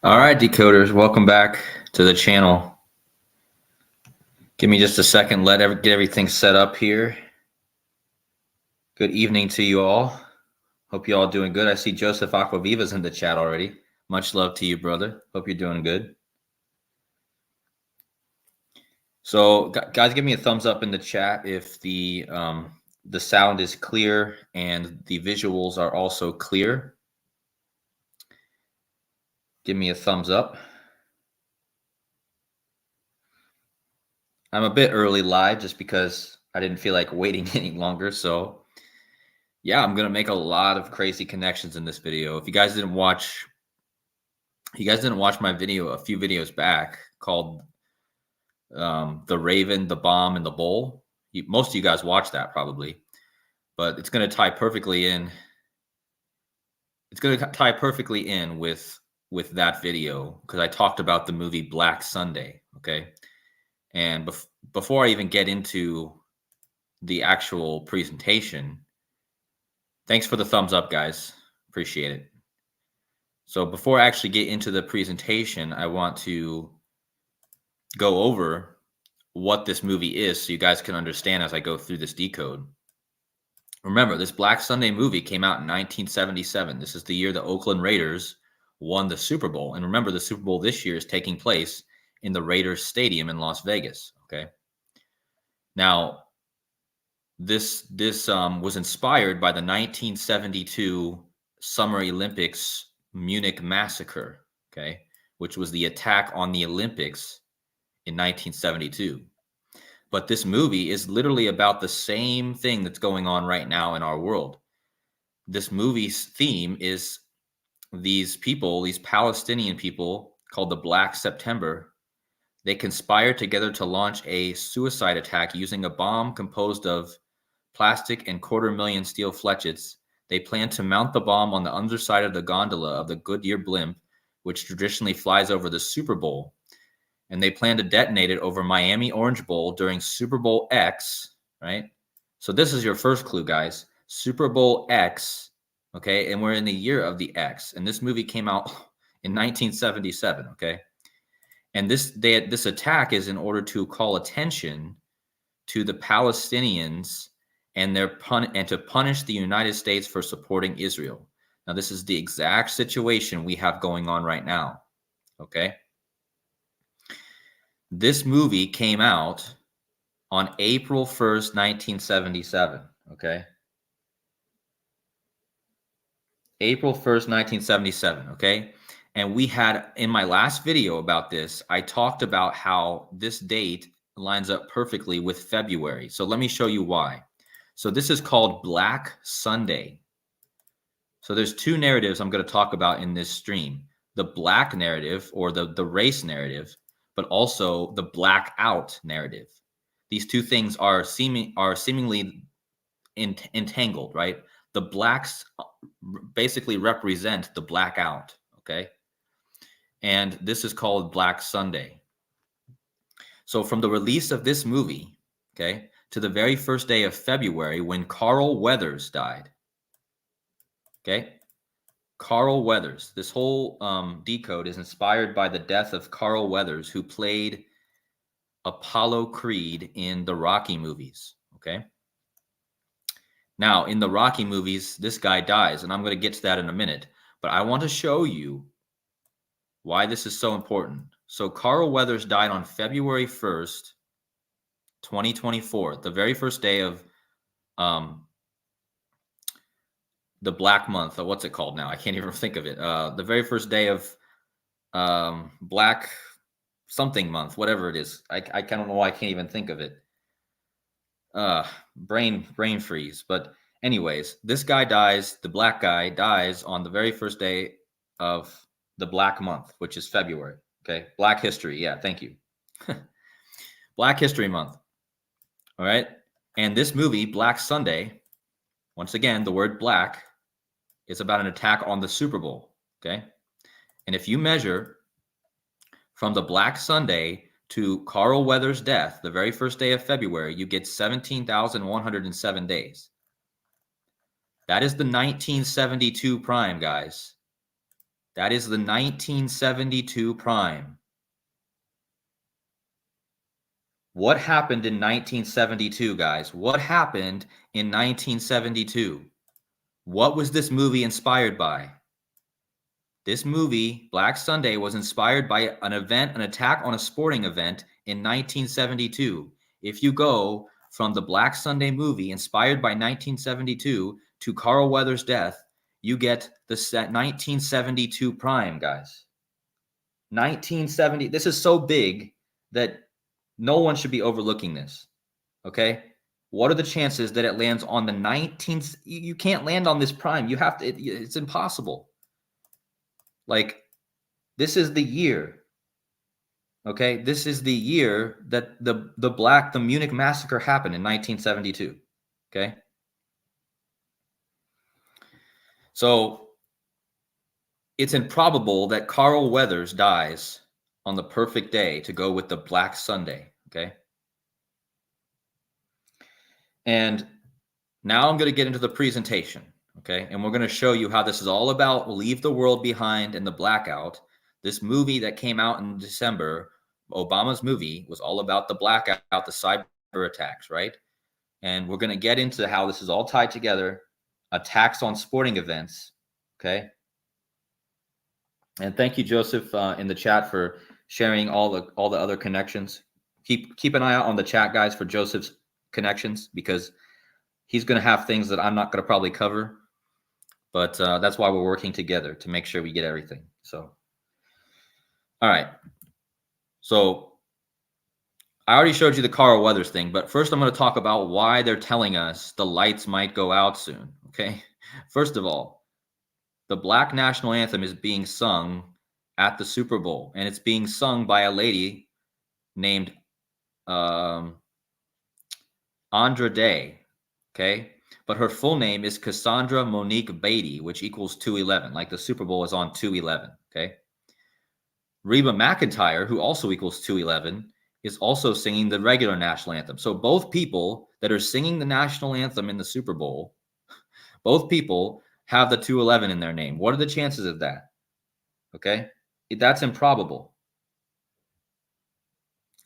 All right, decoders, welcome back to the channel. Give me just a second, get everything set up here. Good evening to you all. Hope you all doing good. I see Joseph Aquaviva's in the chat already. Much love to you, brother. Hope you're doing good. So, guys, give me a thumbs up in the chat if the sound is clear and the visuals are also clear. Give me a thumbs up. I'm a bit early live just because I didn't feel like waiting any longer. So yeah, I'm gonna make a lot of crazy connections in this video. If you guys didn't watch my video a few videos back called The Raven, the Bomb, and the Bull, most of you guys watched that probably, but it's gonna tie perfectly in. It's gonna tie perfectly in with that video because I talked about the movie Black Sunday. Okay. And before I even get into the actual presentation, thanks for the thumbs up, guys. Appreciate it. So before I actually get into the presentation, I want to go over what this movie is so you guys can understand as I go through this decode. Remember, this Black Sunday movie came out in 1977. This is the year the Oakland Raiders won the Super Bowl. And remember, the Super Bowl this year is taking place in the Raiders Stadium in Las Vegas. Okay. Now, this was inspired by the 1972 Summer Olympics Munich massacre, okay, which was the attack on the Olympics in 1972. But this movie is literally about the same thing that's going on right now in our world. This movie's theme is these people, these Palestinian people called the Black September. They conspired together to launch a suicide attack using a bomb composed of plastic and 250,000 steel fletchets. They planned to mount the bomb on the underside of the gondola of the Goodyear blimp, which traditionally flies over the Super Bowl. And they planned to detonate it over Miami Orange Bowl during Super Bowl X, right? So this is your first clue, guys. Super Bowl X, okay? And we're in the year of the X. And this movie came out in 1977, okay? And this attack is in order to call attention to the Palestinians and to punish the United States for supporting Israel. Now, this is the exact situation we have going on right now. Okay. This movie came out on April 1st, 1977. Okay. April 1st, 1977. Okay. And we had, in my last video about this, I talked about how this date lines up perfectly with February. So let me show you why. So this is called Black Sunday. So there's two narratives I'm going to talk about in this stream. The black narrative, or the race narrative, but also the blackout narrative. These two things are seemingly entangled, right? The blacks basically represent the blackout, okay? And this is called Black Sunday. So from the release of this movie, okay, to the very first day of February when Carl Weathers died. Okay. Carl Weathers. This whole decode is inspired by the death of Carl Weathers, who played Apollo Creed in the Rocky movies. Okay. Now, in the Rocky movies, this guy dies, and I'm going to get to that in a minute. But I want to show you why this is so important. So Carl Weathers died on February 1st, 2024, the very first day of the Black Month. What's it called now? I can't even think of it. The very first day of Black something month, whatever it is. I don't know why I can't even think of it. Brain freeze. But anyways, this guy dies. The black guy dies on the very first day of the Black Month, which is February. Okay. Black History. Yeah. Thank you. Black History Month. All right. And this movie, Black Sunday, once again, the word black is about an attack on the Super Bowl. Okay. And if you measure from the Black Sunday to Carl Weathers' death, the very first day of February, you get 17,107 days. That is the 1972 prime, guys. That is the 1972 prime. What happened in 1972, guys? What happened in 1972? What was this movie inspired by? This movie, Black Sunday, was inspired by an event, an attack on a sporting event in 1972. If you go from the Black Sunday movie inspired by 1972 to Carl Weathers' death, you get the 1972 prime, guys. 1970. This is so big that no one should be overlooking this. Okay? What are the chances that it lands on the 19th? You can't land on this prime. You have to, it's impossible. Like, this is the year. Okay? This is the year that the Munich massacre happened in 1972. Okay? So it's improbable that Carl Weathers dies on the perfect day to go with the Black Sunday. Okay? And now I'm going to get into the presentation. Okay? And we're going to show you how this is all about Leave the World Behind and the Blackout. This movie that came out in December, Obama's movie, was all about the blackout, the cyber attacks, right? And we're going to get into how this is all tied together, attacks on sporting events, okay? And thank you, Joseph, in the chat for sharing all the other connections. Keep an eye out on the chat, guys, for Joseph's connections, because he's going to have things that I'm not going to probably cover. But that's why we're working together to make sure we get everything. So, all right. So I already showed you the Carl Weathers thing, but first I'm going to talk about why they're telling us the lights might go out soon. Okay. First of all, the Black National Anthem is being sung at the Super Bowl, and it's being sung by a lady named Andra Day. Okay. But her full name is Cassandra Monique Beatty, which equals 211. Like the Super Bowl is on 211. Okay. Reba McEntire, who also equals 211, is also singing the regular national anthem. So both people that are singing the national anthem in the Super Bowl, both people have the 211 in their name. What are the chances of that? Okay. That's improbable.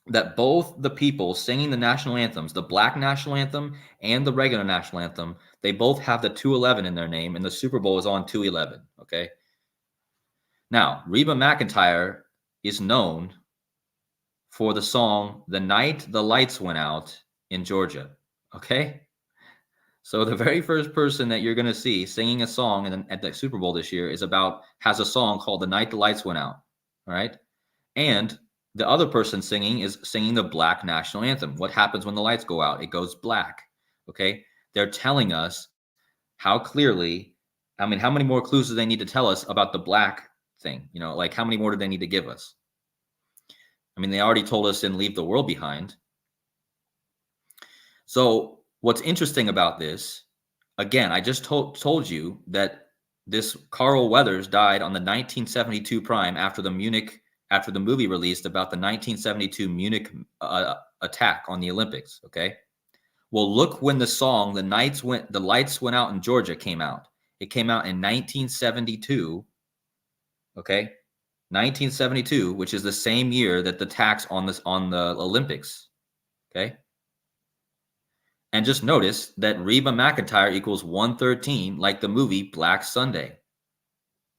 That both the people singing the national anthems, the Black national anthem and the regular national anthem, they both have the 211 in their name, and the Super Bowl is on 211. Okay. Now, Reba McEntire is known for the song "The Night the Lights Went Out in Georgia." Okay. So the very first person that you're going to see singing a song at the Super Bowl this year has a song called "The Night the Lights Went Out." All right. And the other person singing is singing the Black national anthem. What happens when the lights go out? It goes black. Okay. They're telling us how clearly, how many more clues do they need to tell us about the black thing? Like how many more do they need to give us? They already told us in Leave the World Behind. So what's interesting about this, again, I just told you that this Carl Weathers died on the 1972 prime after the movie released about the 1972 Munich attack on the Olympics. Okay. Well, look when the song "The Lights Went Out in Georgia" came out. It came out in 1972. Okay. 1972, which is the same year that the attacks on the Olympics. Okay. And just notice that Reba McEntire equals 113, like the movie Black Sunday.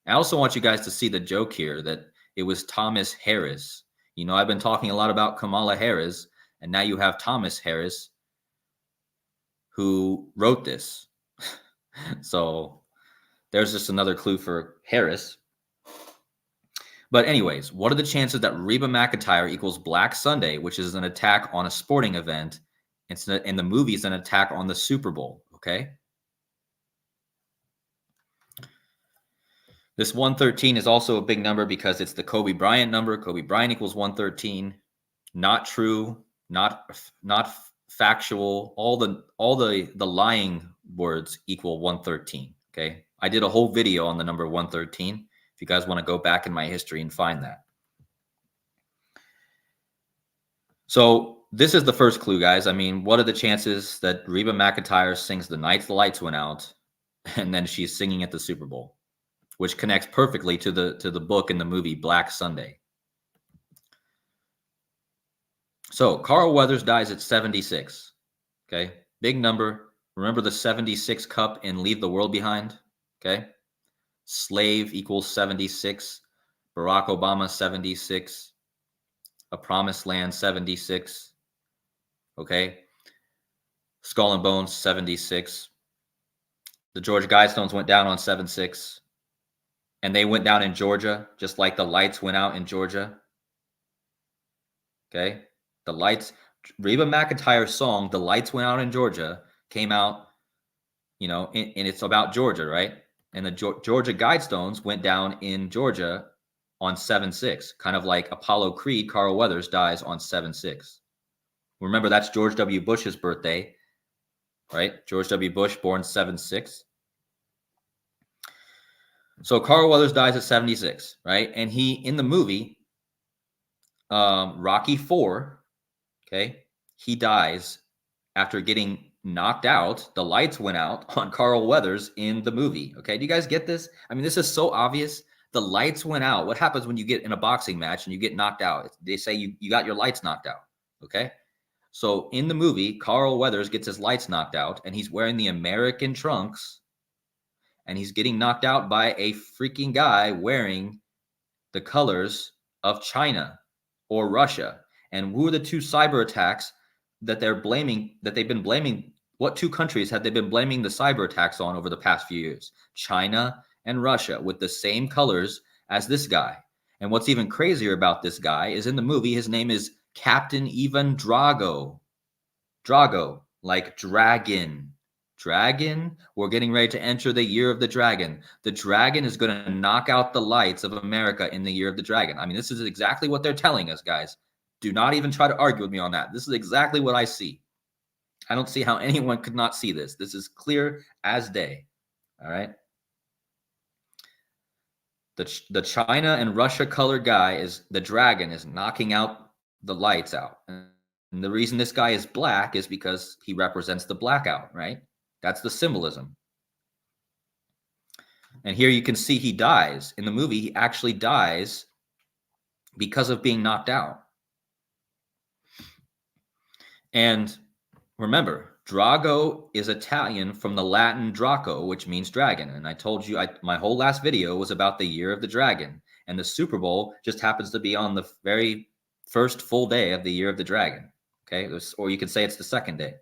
I also want you guys to see the joke here that it was Thomas Harris. I've been talking a lot about Kamala Harris, and now you have Thomas Harris who wrote this. So there's just another clue for Harris. But anyways, what are the chances that Reba McEntire equals Black Sunday, which is an attack on a sporting event, and the movie is an attack on the Super Bowl? Okay. This 113 is also a big number because it's the Kobe Bryant number. Kobe Bryant equals 113. Not true, not factual. All the lying words equal 113. Okay. I did a whole video on the number 113. If you guys want to go back in my history and find that. So this is the first clue, guys. What are the chances that Reba McEntire sings "The Night the Lights Went Out" and then she's singing at the Super Bowl? which connects perfectly to the book and the movie Black Sunday. So Carl Weathers dies at 76. Okay, big number. Remember the 76 cup in Leave the World Behind? Okay, slave equals 76. Barack Obama 76. A Promised Land 76. Okay, Skull and Bones 76. The Georgia Guidestones went down on 7/6, and they went down in Georgia, just like the lights went out in Georgia. Okay, the lights. Reba McEntire's song, "The Lights Went Out in Georgia," came out, and it's about Georgia, right? And the Georgia Guidestones went down in Georgia on 7/6, kind of like Apollo Creed. Carl Weathers dies on 7/6. Remember, that's George W. Bush's birthday, right? George W. Bush, born 7/6. So Carl Weathers dies at 76, right? And he, in the movie, Rocky IV, okay, he dies after getting knocked out. The lights went out on Carl Weathers in the movie. Okay, do you guys get this? I mean, this is so obvious. The lights went out. What happens when you get in a boxing match and you get knocked out? They say you got your lights knocked out. Okay, so in the movie, Carl Weathers gets his lights knocked out, and he's wearing the American trunks, and he's getting knocked out by a freaking guy wearing the colors of China or Russia. And who are the two cyber attacks that they've been blaming? What two countries have they been blaming the cyber attacks on over the past few years? China and Russia, with the same colors as this guy. And what's even crazier about this guy is in the movie, his name is Captain Ivan Drago. Drago, like dragon. Dragon, we're getting ready to enter the year of the dragon. The dragon is going to knock out the lights of America in the year of the dragon. I mean, this is exactly what they're telling us, guys. Do not even try to argue with me on that. This is exactly what I see. I don't see how anyone could not see this. This is clear as day. All right. The China and Russia colored guy is the dragon is knocking out the lights out. And the reason this guy is black is because he represents the blackout, right? That's the symbolism. And here you can see he dies. In the movie, he actually dies because of being knocked out. And remember, Drago is Italian from the Latin Draco, which means dragon. And I told you my whole last video was about the year of the dragon. And the Super Bowl just happens to be on the very first full day of the year of the dragon. Okay, or you could say it's the second day.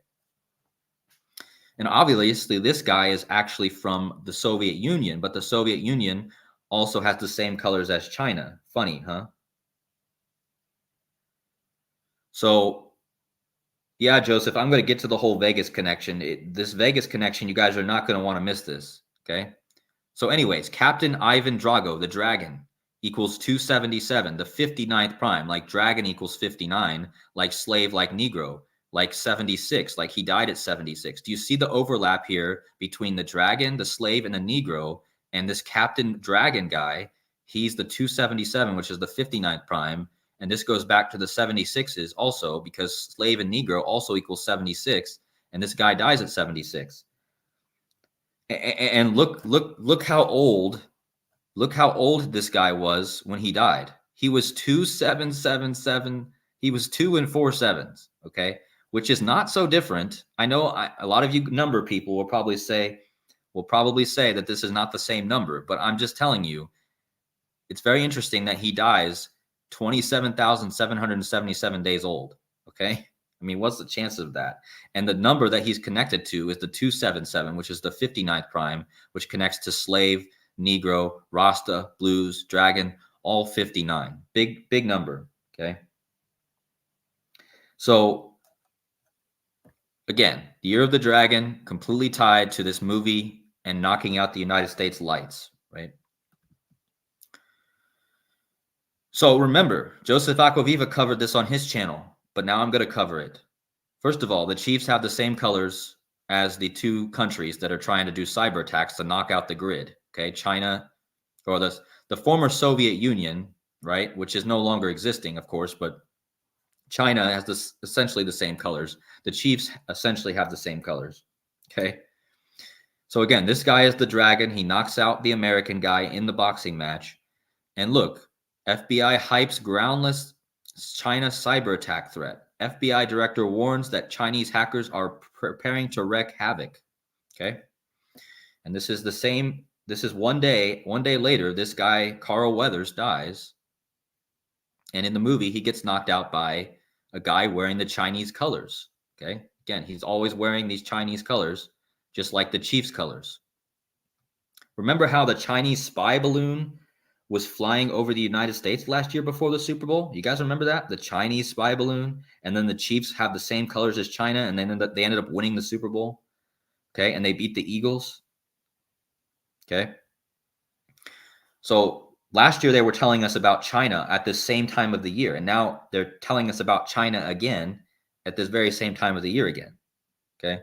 And obviously, this guy is actually from the Soviet Union, but the Soviet Union also has the same colors as China. Funny, huh? So, yeah, Joseph, I'm going to get to the whole Vegas connection. This Vegas connection, you guys are not going to want to miss this, okay? So anyways, Captain Ivan Drago, the dragon, equals 277, the 59th prime, like dragon equals 59, like slave, like Negro, like 76, like he died at 76. Do you see the overlap here between the dragon, the slave, and the Negro, and this Captain Dragon guy? He's the 277, which is the 59th prime, and this goes back to the 76s also, because slave and Negro also equals 76, and this guy dies at 76. And look how old this guy was when he died. He was 2777. He was 2 and 4 sevens. Okay, which is not so different. I know a lot of you number people will probably say that this is not the same number, but I'm just telling you, it's very interesting that he dies 27,777 days old. Okay. I mean, what's the chance of that? And the number that he's connected to is the 277, which is the 59th prime, which connects to slave, Negro, Rasta, blues, dragon, all 59. Big number. Okay. So again, the year of the dragon, completely tied to this movie and knocking out the United States lights, right? So remember, Joseph Aquaviva covered this on his channel, but now I'm going to cover it. First of all, the Chiefs have the same colors as the two countries that are trying to do cyber attacks to knock out the grid. Okay, China, or the former Soviet Union, right, which is no longer existing, of course, but China has essentially the same colors. The Chiefs essentially have the same colors. Okay, So again, this guy is the Dragon. He knocks out the American guy in the boxing match. And look, FBI hypes groundless China cyber attack threat. FBI director warns that Chinese hackers are preparing to wreak havoc. Okay. And this is the same. This is one day later, this guy, Carl Weathers, dies. And in the movie, he gets knocked out by a guy wearing the Chinese colors. Okay. Again, he's always wearing these Chinese colors, just like the Chiefs colors. Remember how the Chinese spy balloon was flying over the United States last year before the Super Bowl? You guys remember that? The Chinese spy balloon, and then the Chiefs have the same colors as China, and then they ended up winning the Super Bowl. Okay, and they beat the Eagles. Okay. So last year they were telling us about China at the same time of the year, and now they're telling us about China again at this very same time of the year again. Okay.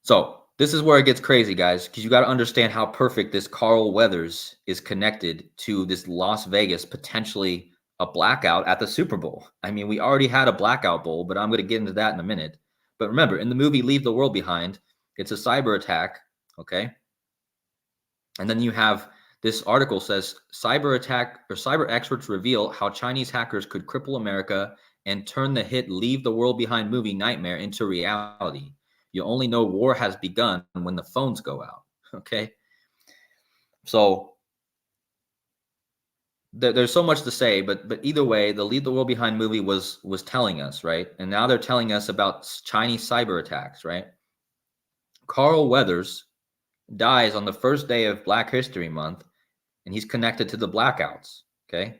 So this is where it gets crazy, guys, because you got to understand how perfect this Carl Weathers is connected to this Las Vegas, potentially a blackout at the Super Bowl. I mean, we already had a blackout bowl, but I'm going to get into that in a minute. But remember, in the movie Leave the World Behind, it's a cyber attack, okay? And then you have this article says cyber attack or cyber experts reveal how Chinese hackers could cripple America and turn the hit Leave the World Behind movie nightmare into reality. You only know war has begun when the phones go out, okay? So there's so much to say, but either way, the Leave the World Behind movie was telling us, right? And now they're telling us about Chinese cyber attacks, right? Carl Weathers dies on the first day of Black History Month, and he's connected to the blackouts, okay?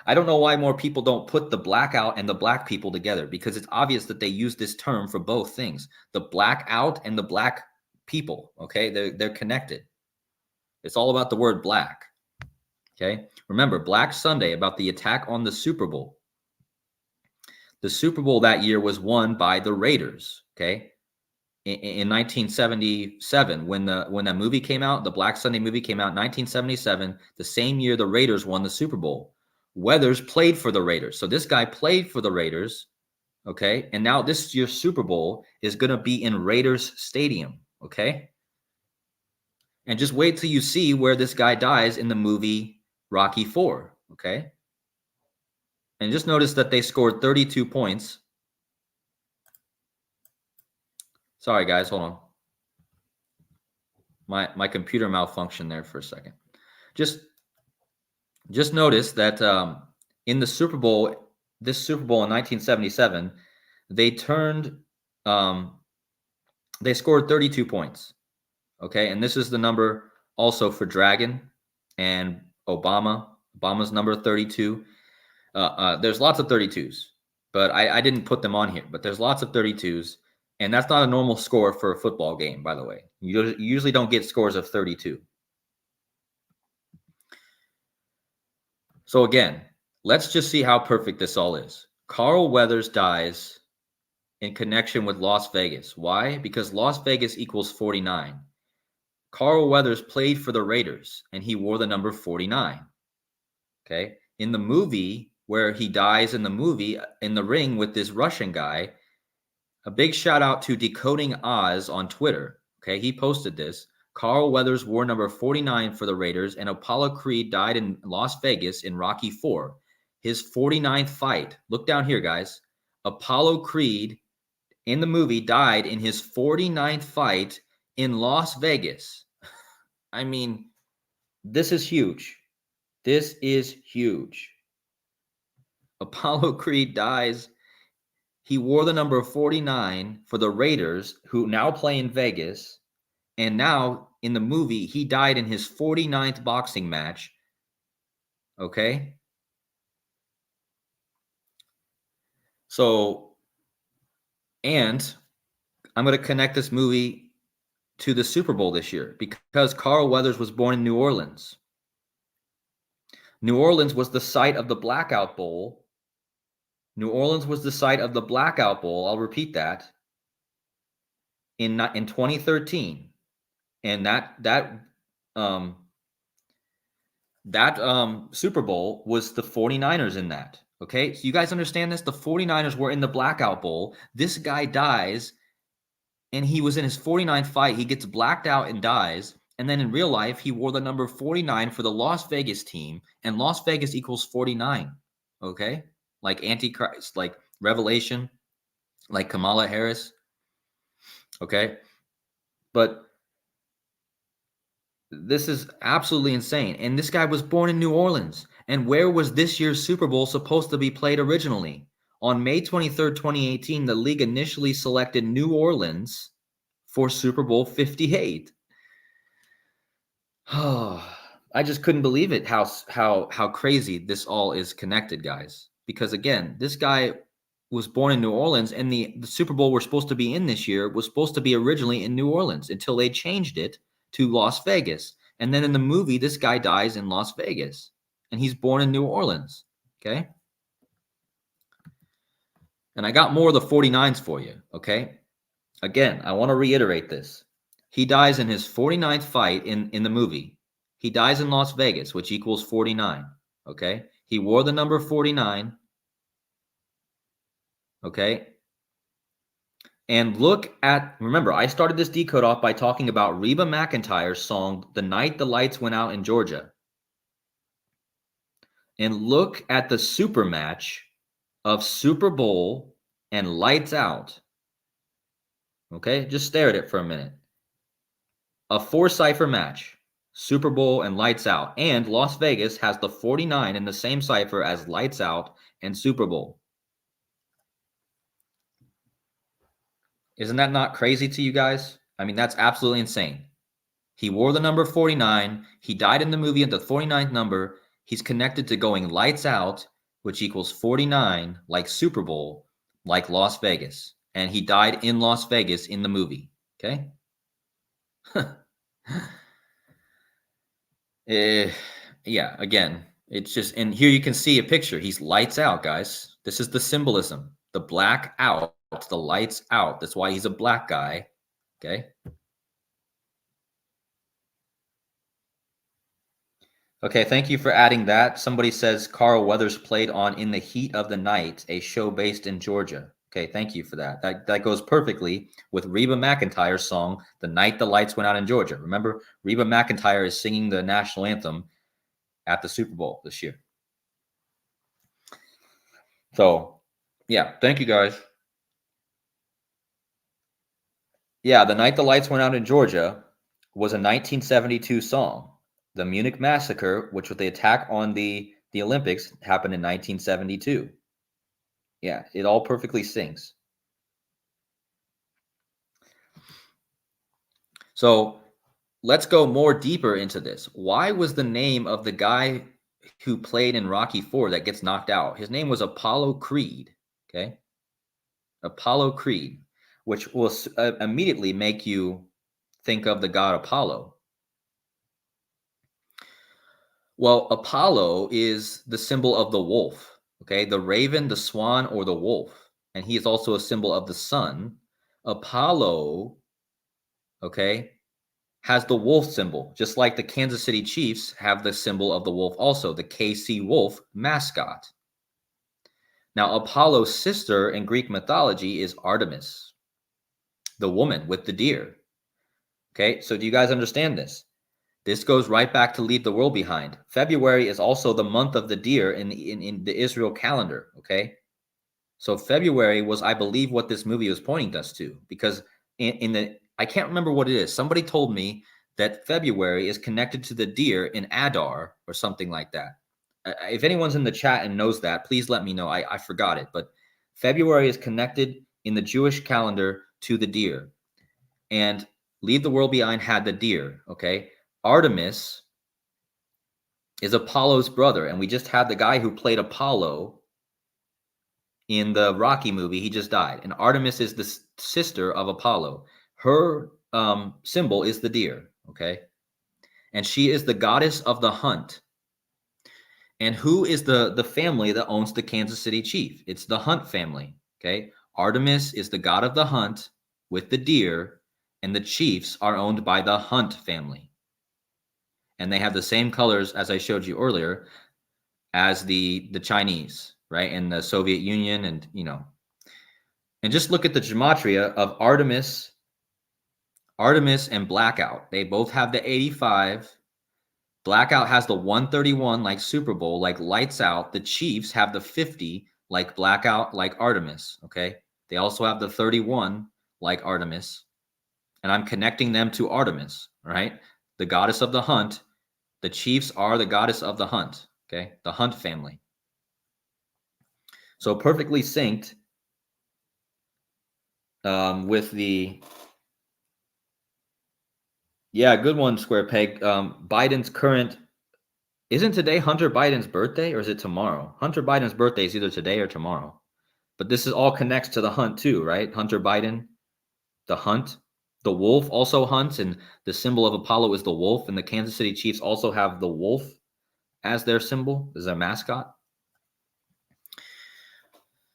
I don't know why more people don't put the blackout and the black people together, because it's obvious that they use this term for both things. The blackout and the black people, okay? They're connected. It's all about the word black, okay? Remember, Black Sunday, about the attack on the Super Bowl. The Super Bowl that year was won by the Raiders, okay? In 1977, when that movie came out, the Black Sunday movie came out in 1977, the same year the Raiders won the Super Bowl. Weathers played for the Raiders. So this guy played for the Raiders, okay? And now this year's Super Bowl is going to be in Raiders Stadium, okay? And just wait till you see where this guy dies in the movie Rocky IV, okay? And just notice that they scored 32 points. Sorry, guys, hold on. My computer malfunctioned there for a second. Just notice that in the Super Bowl, this Super Bowl in 1977, they scored 32 points. Okay, and this is the number also for Dragon and Obama. Obama's number 32. There's lots of 32s, but I didn't put them on here. But there's lots of 32s. And that's not a normal score for a football game, by the way. You usually don't get scores of 32. So again, let's just see how perfect this all is. Carl Weathers dies in connection with Las Vegas. Why? Because Las Vegas equals 49. Carl Weathers played for the Raiders, and he wore the number 49. Okay? In the movie, where he dies in the movie, in the ring with this Russian guy, a big shout out to Decoding Oz on Twitter. Okay, he posted this. Carl Weathers wore number 49 for the Raiders, and Apollo Creed died in Las Vegas in Rocky IV. His 49th fight. Look down here, guys. Apollo Creed in the movie died in his 49th fight in Las Vegas. I mean, this is huge. This is huge. Apollo Creed dies. He wore the number 49 for the Raiders, who now play in Vegas. And now in the movie, he died in his 49th boxing match. Okay? So, and I'm going to connect this movie to the Super Bowl this year because Carl Weathers was born in New Orleans. New Orleans was the site of the Blackout Bowl. New Orleans was the site of the Blackout Bowl. I'll repeat that. In 2013. And that Super Bowl was the 49ers in that. Okay, so you guys understand this? The 49ers were in the Blackout Bowl. This guy dies, and he was in his 49th fight. He gets blacked out and dies. And then in real life, he wore the number 49 for the Las Vegas team, and Las Vegas equals 49. Okay? Like Antichrist, like Revelation, like Kamala Harris. Okay? But this is absolutely insane. And this guy was born in New Orleans. And where was this year's Super Bowl supposed to be played originally? On May 23rd, 2018, the league initially selected New Orleans for Super Bowl 58. Oh, I just couldn't believe it how crazy this all is connected, guys. Because again, this guy was born in New Orleans, and the Super Bowl we're supposed to be in this year was supposed to be originally in New Orleans until they changed it to Las Vegas. And then in the movie, this guy dies in Las Vegas, and he's born in New Orleans. Okay. And I got more of the 49s for you. Okay. Again, I want to reiterate this. He dies in his 49th fight in the movie. He dies in Las Vegas, which equals 49. Okay. He wore the number 49. Okay. And look at, remember, I started this decode off by talking about Reba McEntire's song, The Night the Lights Went Out in Georgia. And look at the super match of Super Bowl and Lights Out. Okay, just stare at it for a minute. A 4-cipher match, Super Bowl and Lights Out. And Las Vegas has the 49 in the same cipher as Lights Out and Super Bowl. Isn't that not crazy to you guys? I mean, that's absolutely insane. He wore the number 49. He died in the movie at the 49th number. He's connected to going Lights Out, which equals 49, like Super Bowl, like Las Vegas. And he died in Las Vegas in the movie. Okay? Yeah, again, it's just, and here you can see a picture. He's lights out, guys. This is the symbolism. The black out, the lights out. That's why he's a black guy. Okay? Okay, thank you for adding that. Somebody says Carl Weathers played on In the Heat of the Night, a show based in Georgia. Okay, thank you for that. That goes perfectly with Reba McEntire's song, The Night the Lights Went Out in Georgia. Remember, Reba McEntire is singing the national anthem at the Super Bowl this year. So, yeah, thank you guys. Yeah, The Night the Lights Went Out in Georgia was a 1972 song. The Munich Massacre, which was the attack on the Olympics, happened in 1972. Yeah, it all perfectly sings. So let's go more deeper into this. Why was the name of the guy who played in Rocky IV that gets knocked out? His name was Apollo Creed. Okay. Apollo Creed, which will immediately make you think of the god Apollo. Well, Apollo is the symbol of the wolf. Okay. The raven, the swan, or the wolf. And he is also a symbol of the sun. Apollo, okay, has the wolf symbol, just like the Kansas City Chiefs have the symbol of the wolf also, the KC Wolf mascot. Now, Apollo's sister in Greek mythology is Artemis, the woman with the deer. Okay, so do you guys understand this? This goes right back to Leave the World Behind. February is also the month of the deer in the Israel calendar, okay? So February was, I believe, what this movie was pointing us to, because in the, I can't remember what it is. Somebody told me that February is connected to the deer in Adar or something like that. If anyone's in the chat and knows that, please let me know. I forgot it, but February is connected in the Jewish calendar to the deer. And Leave the World Behind had the deer, okay? Artemis is Apollo's brother, and we just had the guy who played Apollo in the Rocky movie. He just died. And Artemis is the sister of Apollo. Her symbol is the deer, okay? And she is the goddess of the hunt. And who is the family that owns the Kansas City Chief? It's the Hunt family, okay? Artemis is the god of the hunt with the deer, and the Chiefs are owned by the Hunt family. And they have the same colors as I showed you earlier as the Chinese, right? In the Soviet Union, and and just look at the gematria of Artemis and Blackout. They both have the 85. Blackout has the 131, like Super Bowl, like Lights Out. The Chiefs have the 50, like Blackout, like Artemis. Okay. They also have the 31, like Artemis. And I'm connecting them to Artemis, right? The goddess of the hunt. The Chiefs are the goddess of the hunt. Okay. The Hunt family. So perfectly synced with the. Yeah, good one, Square Peg. Biden's current. Isn't today Hunter Biden's birthday, or is it tomorrow? Hunter Biden's birthday is either today or tomorrow. But this is all connects to the hunt too, right? Hunter Biden, the hunt. The wolf also hunts, and the symbol of Apollo is the wolf. And the Kansas City Chiefs also have the wolf as their symbol, as their mascot.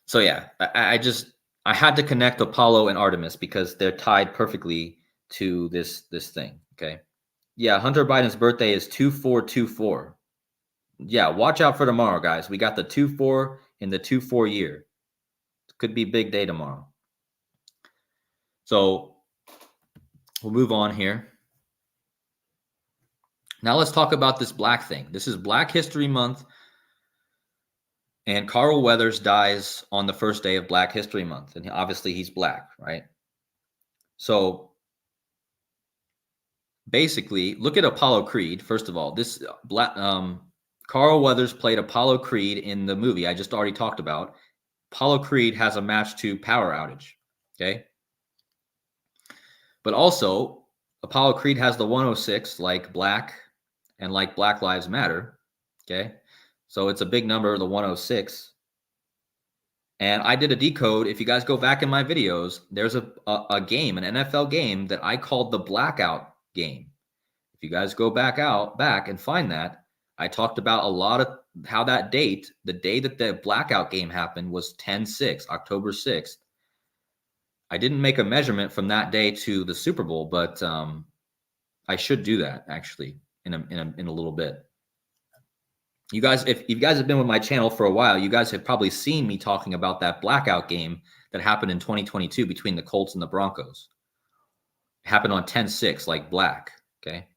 So yeah, I had to connect Apollo and Artemis because they're tied perfectly to this thing. Okay. Yeah, Hunter Biden's birthday is 2424. Yeah, watch out for tomorrow, guys. We got the 24 in the 24 year. Could be big day tomorrow. So we'll move on here. Now let's talk about this black thing. This is Black History Month. And Carl Weathers dies on the first day of Black History Month. And obviously he's black, right? So basically, look at Apollo Creed. First of all, this Carl Weathers played Apollo Creed in the movie I just already talked about. Apollo Creed has a match to Power Outage. Okay. But also, Apollo Creed has the 106, like black and like Black Lives Matter. Okay. So it's a big number, the 106. And I did a decode. If you guys go back in my videos, there's a game, an NFL game that I called the Blackout game. If you guys go back and find that, I talked about a lot of how that date, the day that the Blackout game happened, was 10/6, October 6th. I didn't make a measurement from that day to the Super Bowl, but I should do that actually in a little bit. You guys, if you guys have been with my channel for a while, you guys have probably seen me talking about that Blackout game that happened in 2022 between the Colts and the Broncos. It happened on 10/6, like black. Okay.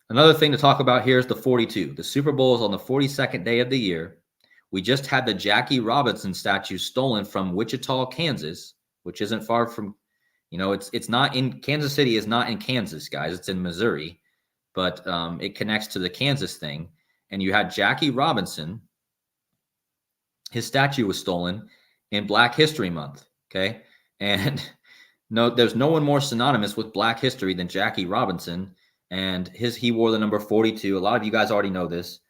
Another thing to talk about here is the 42. The Super Bowl is on the 42nd day of the year. We just had the Jackie Robinson statue stolen from Wichita, Kansas, which isn't far from, it's not in Kansas City, is not in Kansas, guys. It's in Missouri, but it connects to the Kansas thing. And you had Jackie Robinson. His statue was stolen in Black History Month. Okay. And no, there's no one more synonymous with Black history than Jackie Robinson. And he wore the number 42. A lot of you guys already know this.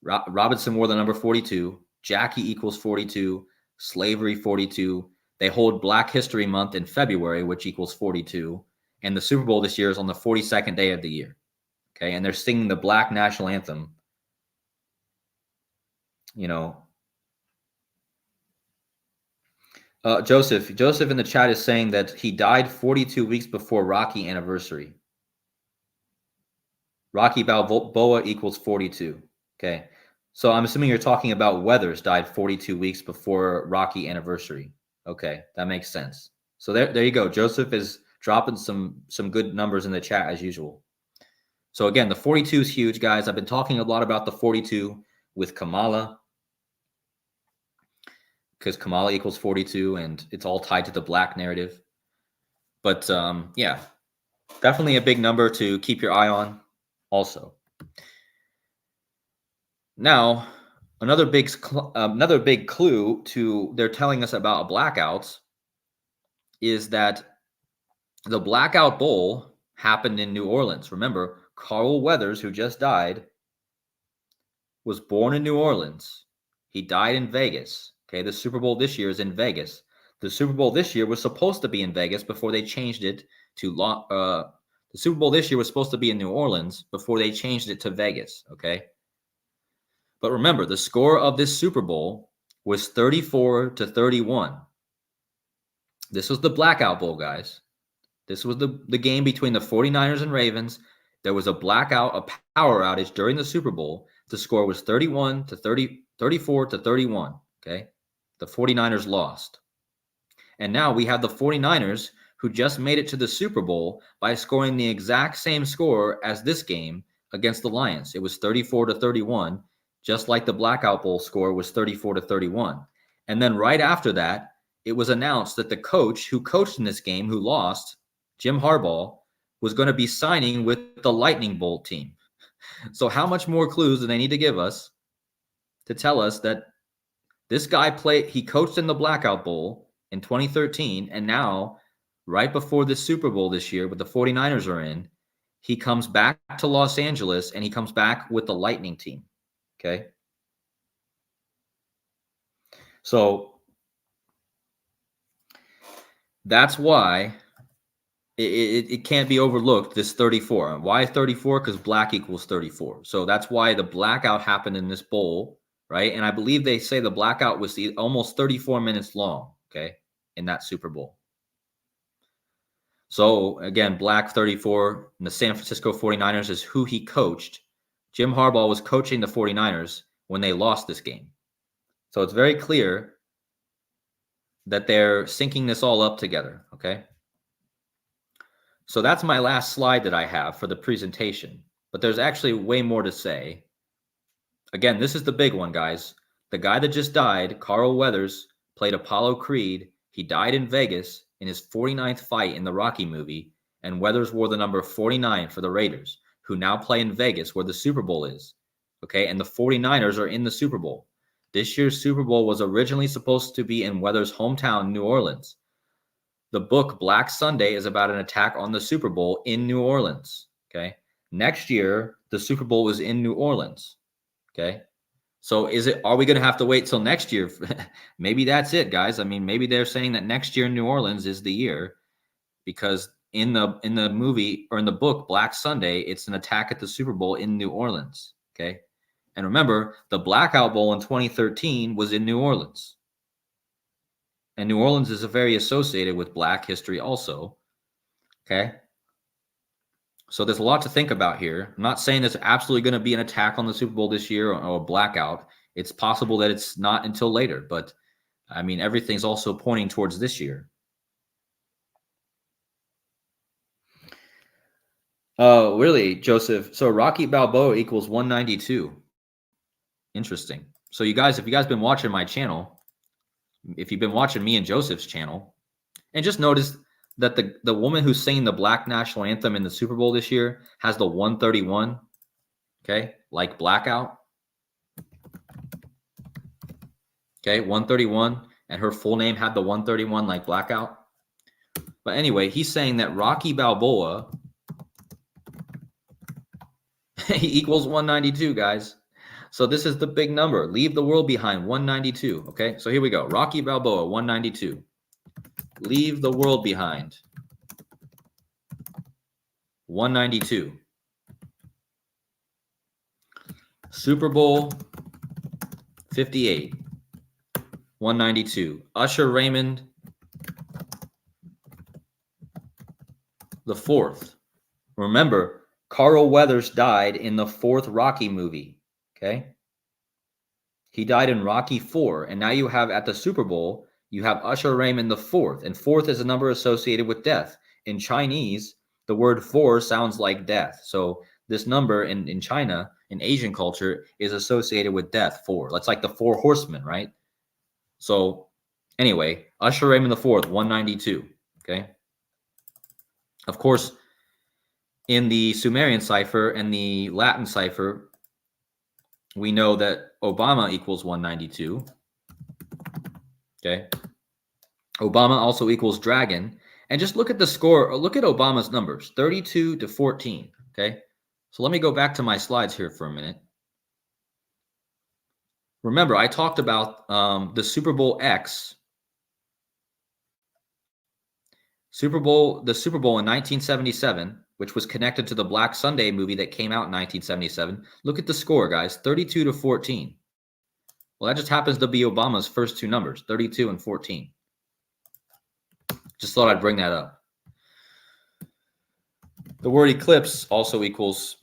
Robinson wore the number 42. Jackie equals 42. Slavery 42. They hold Black History Month in February, which equals 42. And the Super Bowl this year is on the 42nd day of the year. Okay. And they're singing the Black National Anthem. Joseph in the chat is saying that he died 42 weeks before Rocky anniversary. Rocky Balboa equals 42. Okay. So I'm assuming you're talking about Weathers died 42 weeks before Rocky anniversary. Okay. That makes sense. So there you go. Joseph is dropping some good numbers in the chat as usual. So again, the 42 is huge, guys. I've been talking a lot about the 42 with Kamala, because Kamala equals 42 and it's all tied to the black narrative. But yeah, definitely a big number to keep your eye on also. Now, another big clue to they're telling us about blackouts is that the Blackout Bowl happened in New Orleans. Remember, Carl Weathers, who just died, was born in New Orleans. He died in Vegas. Okay, the Super Bowl this year is in Vegas. The Super Bowl this year was supposed to be in Vegas before they changed it to the Super Bowl this year was supposed to be in New Orleans before they changed it to Vegas. Okay, but remember, the score of this Super Bowl was 34-31. This was the Blackout Bowl, guys. This was the game between the 49ers and Ravens. There was a blackout, a power outage during the Super Bowl. The score was 34-31. Okay. The 49ers lost. And now we have the 49ers who just made it to the Super Bowl by scoring the exact same score as this game against the Lions. It was 34-31, just like the Blackout Bowl score was 34-31. And then right after that, it was announced that the coach who coached in this game, who lost, Jim Harbaugh, was going to be signing with the Lightning Bolt team. So how much more clues do they need to give us to tell us that this guy he coached in the Blackout Bowl in 2013, and now, right before the Super Bowl this year, with the 49ers are in, he comes back to Los Angeles, and he comes back with the Lightning team, okay? So that's why it can't be overlooked, this 34. Why 34? Because black equals 34. So that's why the blackout happened in this bowl, right? And I believe they say the blackout was almost 34 minutes long, okay, in that Super Bowl. So again, black 34, and the San Francisco 49ers is who he coached. Jim Harbaugh was coaching the 49ers when they lost this game. So it's very clear that they're syncing this all up together, okay? So that's my last slide that I have for the presentation, but there's actually way more to say. Again, this is the big one, guys. The guy that just died, Carl Weathers, played Apollo Creed. He died in Vegas in his 49th fight in the Rocky movie, and Weathers wore the number 49 for the Raiders, who now play in Vegas where the Super Bowl is. Okay, and the 49ers are in the Super Bowl. This year's Super Bowl was originally supposed to be in Weathers' hometown, New Orleans. The book Black Sunday is about an attack on the Super Bowl in New Orleans. Okay. Next year, the Super Bowl is in New Orleans. Okay. So are we going to have to wait till next year? Maybe that's it, guys. I mean, maybe they're saying that next year in New Orleans is the year, because in the movie or in the book Black Sunday, it's an attack at the Super Bowl in New Orleans. Okay. And remember, the Blackout Bowl in 2013 was in New Orleans. And New Orleans is very associated with Black history also, okay? So there's a lot to think about here. I'm not saying there's absolutely going to be an attack on the Super Bowl this year or a blackout. It's possible that it's not until later, but, I mean, everything's also pointing towards this year. Oh, really, Joseph? So Rocky Balboa equals 192. Interesting. So you guys, if you guys been watching my channel, if you've been watching me and Joseph's channel, and just notice that the woman who's singing the Black National Anthem in the Super Bowl this year has the 131, okay, like Blackout. Okay, 131, and her full name had the 131 like Blackout. But anyway, he's saying that Rocky Balboa equals 192, guys. So this is the big number. Leave the world behind, 192. Okay, so here we go. Rocky Balboa, 192. Leave the world behind, 192. Super Bowl 58, 192. Usher Raymond the fourth. Remember, Carl Weathers died in the fourth Rocky movie. Okay. He died in Rocky 4. And now you have at the Super Bowl, you have Usher Raymond the fourth. And fourth is a number associated with death. In Chinese, the word 4 sounds like death. So this number in China, in Asian culture, is associated with death, 4. That's like the 4 horsemen, right? So anyway, Usher Raymond the fourth, 192. Okay. Of course, in the Sumerian cipher and the Latin cipher, we know that Obama equals 192. Okay. Obama also equals dragon. And just look at the score. Look at Obama's numbers, 32-14. Okay. So let me go back to my slides here for a minute. Remember, I talked about the Super Bowl X. The Super Bowl in 1977, which was connected to the Black Sunday movie that came out in 1977. Look at the score, guys, 32-14. Well, that just happens to be Obama's first two numbers, 32 and 14. Just thought I'd bring that up. The word eclipse also equals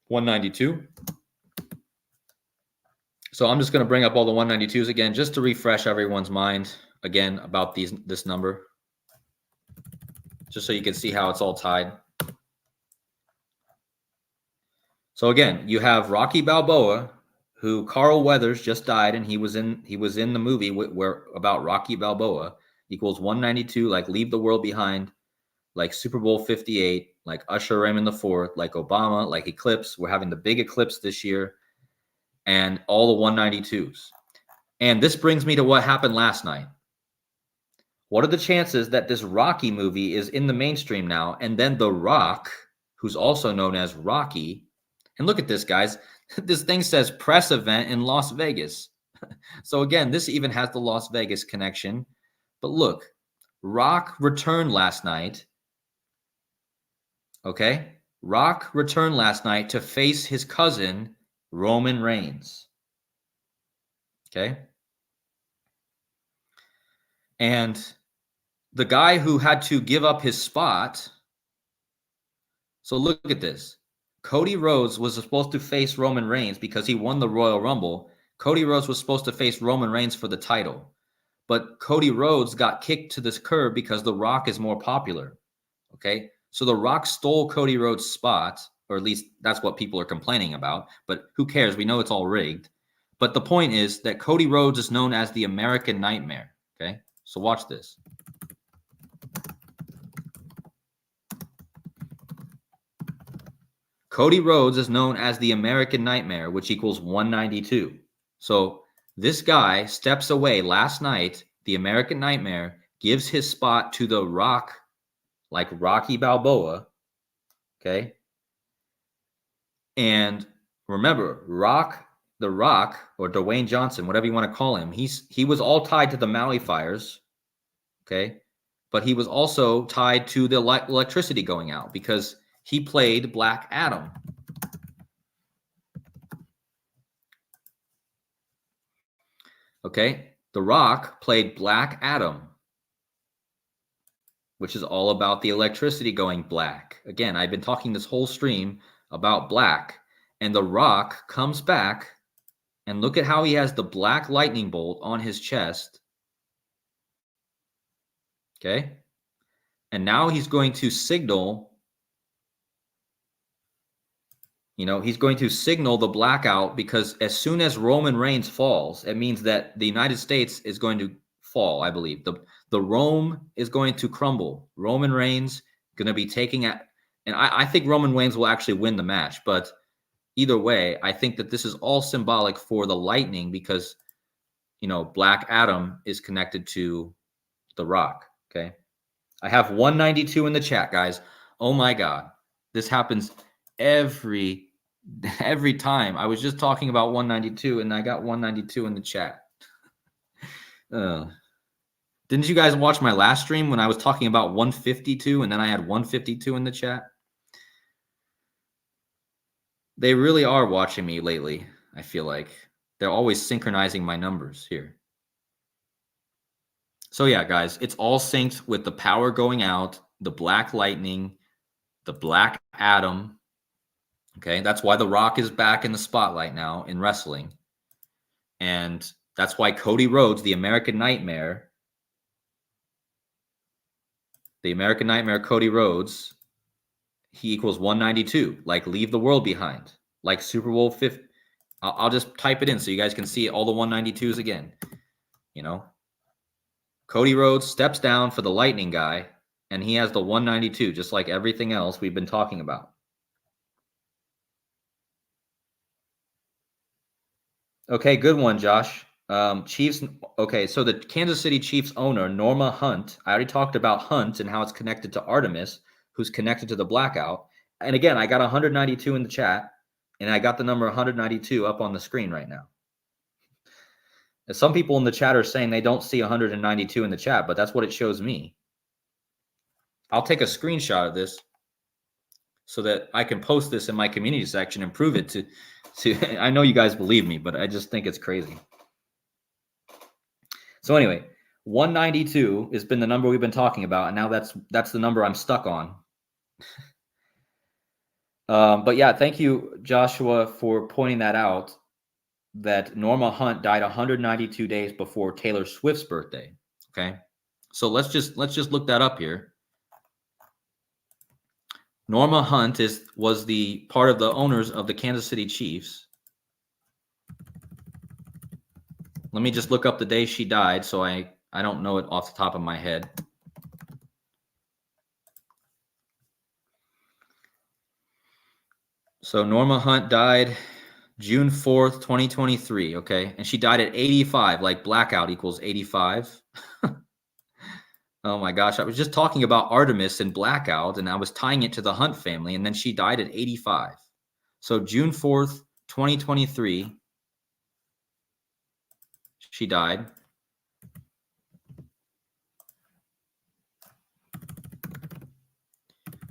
192. So I'm just going to bring up all the 192s again, just to refresh everyone's mind again about this number, just so you can see how it's all tied. So again, you have Rocky Balboa, who Carl Weathers just died, and he was in the movie where about Rocky Balboa, equals 192, like Leave the World Behind, like Super Bowl 58, like Usher Raymond IV, like Obama, like Eclipse. We're having the big eclipse this year, and all the 192s. And this brings me to what happened last night. What are the chances that this Rocky movie is in the mainstream now, and then The Rock, who's also known as Rocky, and look at this, guys. This thing says press event in Las Vegas. So again, this even has the Las Vegas connection. But look, Rock returned last night. Okay? Rock returned last night to face his cousin, Roman Reigns. Okay? And the guy who had to give up his spot. So look at this. Cody Rhodes was supposed to face Roman Reigns because he won the Royal Rumble. Cody Rhodes was supposed to face Roman Reigns for the title. But Cody Rhodes got kicked to this curb because The Rock is more popular. Okay? So The Rock stole Cody Rhodes' spot, or at least that's what people are complaining about. But who cares? We know it's all rigged. But the point is that Cody Rhodes is known as the American Nightmare. Okay? So watch this. Cody Rhodes is known as the American Nightmare, which equals 192. So this guy steps away last night. The American Nightmare gives his spot to The Rock, like Rocky Balboa. Okay. And remember, The Rock, or Dwayne Johnson, whatever you want to call him, he was all tied to the Maui fires. Okay. But he was also tied to the electricity going out because he played Black Adam. Okay? The Rock played Black Adam, which is all about the electricity going black. Again, I've been talking this whole stream about black. And The Rock comes back, and look at how he has the black lightning bolt on his chest. Okay? And now he's going to signal... he's going to signal the blackout, because as soon as Roman Reigns falls, it means that the United States is going to fall, I believe. The Rome is going to crumble. Roman Reigns going to be taking it. And I think Roman Reigns will actually win the match. But either way, I think that this is all symbolic for the lightning because, Black Adam is connected to The Rock. Okay. I have 192 in the chat, guys. Oh, my God. This happens every time. I was just talking about 192 and I got 192 in the chat. Didn't you guys watch my last stream when I was talking about 152 and then I had 152 in the chat? They really are watching me lately. I feel like they're always synchronizing my numbers here. So yeah, guys, it's all synced with the power going out, the black lightning, the Black Adam. Okay, that's why The Rock is back in the spotlight now in wrestling. And that's why Cody Rhodes, the American Nightmare, Cody Rhodes, he equals 192, like Leave the World Behind, like Super Bowl 50. I'll just type it in so you guys can see all the 192s again. Cody Rhodes steps down for the lightning guy, and he has the 192, just like everything else we've been talking about. Okay, good one, Josh. Chiefs. Okay, so the Kansas City Chiefs owner, Norma Hunt. I already talked about Hunt and how it's connected to Artemis, who's connected to the blackout. And again, I got 192 in the chat, and I got the number 192 up on the screen right now. And some people in the chat are saying they don't see 192 in the chat, but that's what it shows me. I'll take a screenshot of this so that I can post this in my community section and prove it to I know you guys believe me, but I just think it's crazy. So anyway, 192 has been the number we've been talking about, and now that's the number I'm stuck on. But yeah, thank you, Joshua, for pointing that out. that Norma Hunt died 192 days before Taylor Swift's birthday. Okay, so let's just look that up here. Norma Hunt was the part of the owners of the Kansas City Chiefs. Let me just look up the day she died, so I don't know it off the top of my head. So Norma Hunt died June 4th, 2023, okay? And she died at 85, like blackout equals 85. Oh my gosh, I was just talking about Artemis and Blackout, and I was tying it to the Hunt family, and then she died at 85. So June 4th, 2023, she died.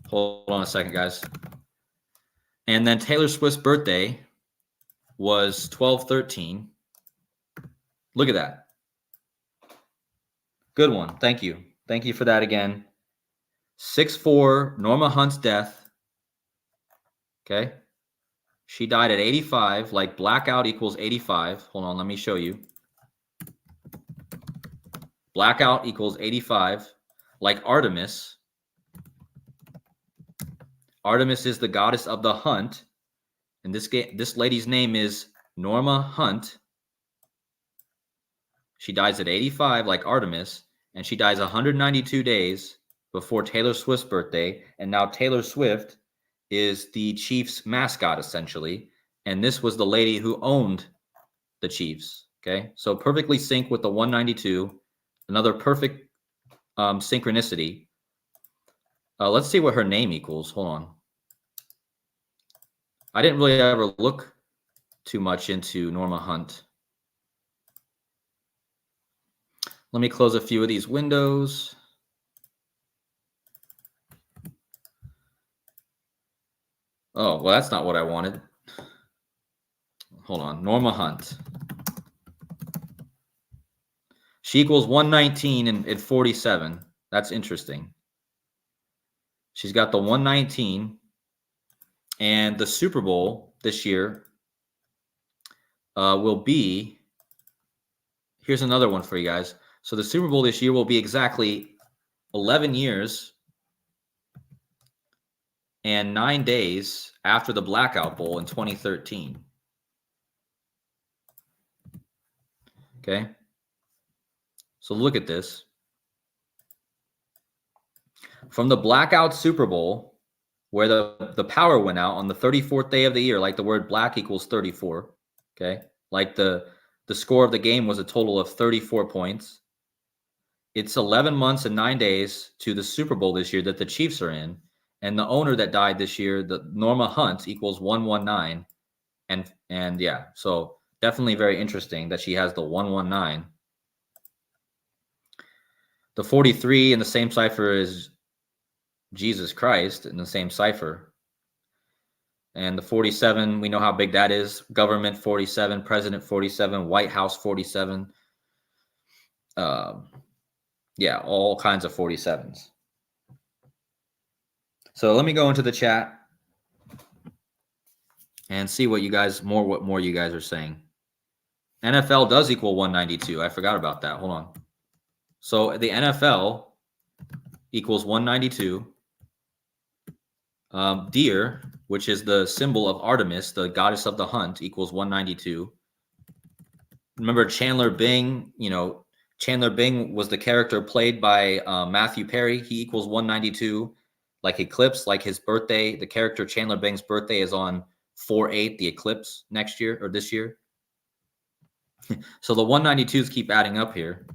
Hold on a second, guys. And then Taylor Swift's birthday was 12/13. Look at that. Good one. Thank you. Thank you for that again. 6/4, Norma Hunt's death. Okay. She died at 85, like blackout equals 85. Hold on, let me show you. Blackout equals 85, like Artemis. Artemis is the goddess of the hunt. And this lady's name is Norma Hunt. She dies at 85, like Artemis, and she dies 192 days before Taylor Swift's birthday. And now Taylor Swift is the Chiefs mascot, essentially. And this was the lady who owned the Chiefs. Okay, so perfectly sync with the 192. Another perfect synchronicity. Let's see what her name equals. Hold on. I didn't really ever look too much into Norma Hunt. Let me close a few of these windows. Oh, well, that's not what I wanted. Hold on. Norma Hunt. She equals 119 and 47. That's interesting. She's got the 119. And the Super Bowl this year will be, here's another one for you guys. So the Super Bowl this year will be exactly 11 years and 9 days after the Blackout Bowl in 2013. Okay. So look at this. From the Blackout Super Bowl, where the power went out on the 34th day of the year, like the word black equals 34. Okay. Like the score of the game was a total of 34 points. It's 11 months and 9 days to the Super Bowl this year that the Chiefs are in. And the owner that died this year, the Norma Hunt, equals 119. And yeah, so definitely very interesting that she has the 119. The 43 in the same cipher is Jesus Christ in the same cipher. And the 47, we know how big that is. Government 47, President 47, White House 47. Yeah, all kinds of 47s. So let me go into the chat and see what more you guys are saying. NFL does equal 192. I forgot about that. Hold on. So the NFL equals 192. Deer, which is the symbol of Artemis, the goddess of the hunt, equals 192. Remember Chandler Bing, Chandler Bing was the character played by Matthew Perry. He equals 192. Like Eclipse, like his birthday, the character Chandler Bing's birthday is on 4/8, the eclipse next year or this year. So the 192s keep adding up here.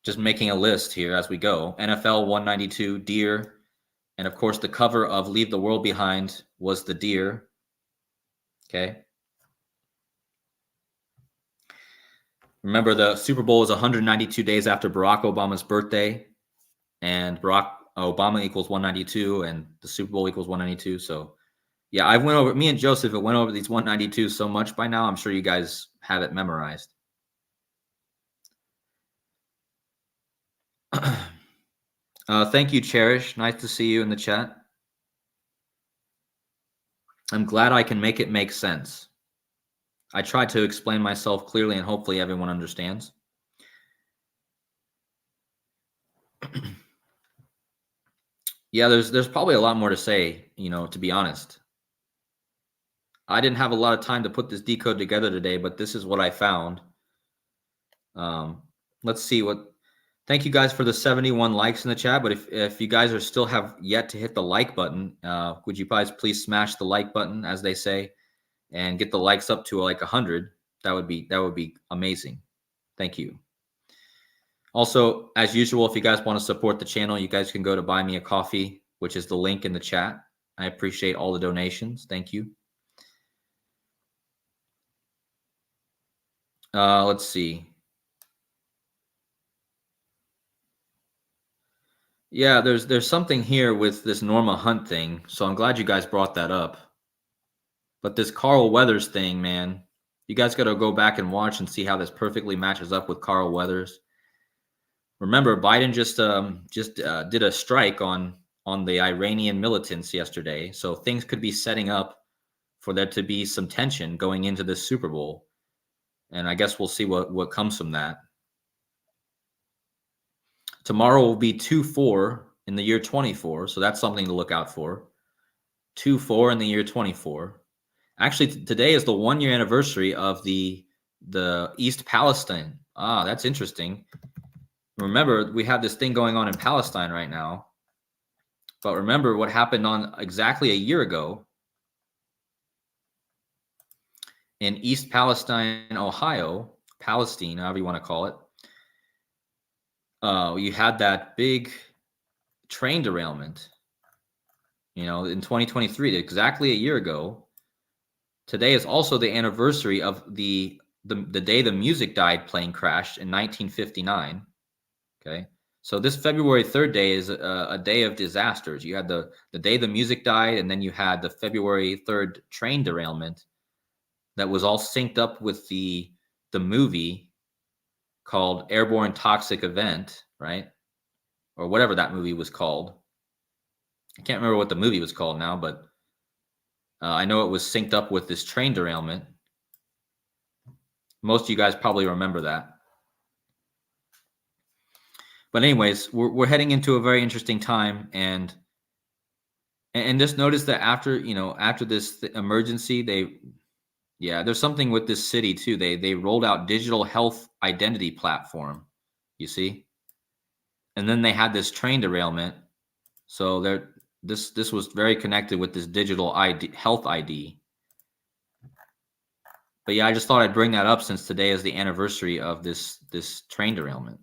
Just making a list here as we go. NFL 192, deer. And of course, the cover of Leave the World Behind was the deer. Okay. Remember, the Super Bowl is 192 days after Barack Obama's birthday. And Barack Obama equals 192, and the Super Bowl equals 192. So, yeah, me and Joseph went over these 192 so much by now. I'm sure you guys have it memorized. Thank you, Cherish. Nice to see you in the chat. I'm glad I can make it make sense. I try to explain myself clearly, and hopefully everyone understands. Yeah, there's probably a lot more to say, to be honest. I didn't have a lot of time to put this decode together today, but this is what I found. Let's see what. Thank you guys for the 71 likes in the chat. But if you guys are still have yet to hit the like button, would you guys please smash the like button, as they say, and get the likes up to like 100? That would be amazing. Thank you. Also, as usual, if you guys want to support the channel, you guys can go to Buy Me a Coffee, which is the link in the chat. I appreciate all the donations. Thank you. Let's see. Yeah, there's something here with this Norma Hunt thing, so I'm glad you guys brought that up. But this Carl Weathers thing, man, you guys got to go back and watch and see how this perfectly matches up with Carl Weathers. Remember, Biden just did a strike on the Iranian militants yesterday, so things could be setting up for there to be some tension going into this Super Bowl, and I guess we'll see what comes from that. Tomorrow will be 2-4 in the year 24, so that's something to look out for. 2-4 in the year 24. Actually, today is the 1-year anniversary of the East Palestine. That's interesting. Remember, we have this thing going on in Palestine right now. But remember what happened on exactly a year ago in East Palestine, Ohio, Palestine, however you want to call it. You had that big train derailment, in 2023, exactly a year ago. Today is also the anniversary of the day the music died plane crashed in 1959. Okay. So this February 3rd day is a day of disasters. You had the day the music died, and then you had the February 3rd train derailment that was all synced up with the movie called Airborne Toxic Event, right? Or whatever that movie was called. I can't remember what the movie was called now, but I know it was synced up with this train derailment. Most of you guys probably remember that. But anyways, we're heading into a very interesting time, and just notice that after this emergency, there's something with this city too. They rolled out digital health identity platform, you see, and then they had this train derailment. So this was very connected with this digital health ID. But yeah, I just thought I'd bring that up since today is the anniversary of this train derailment.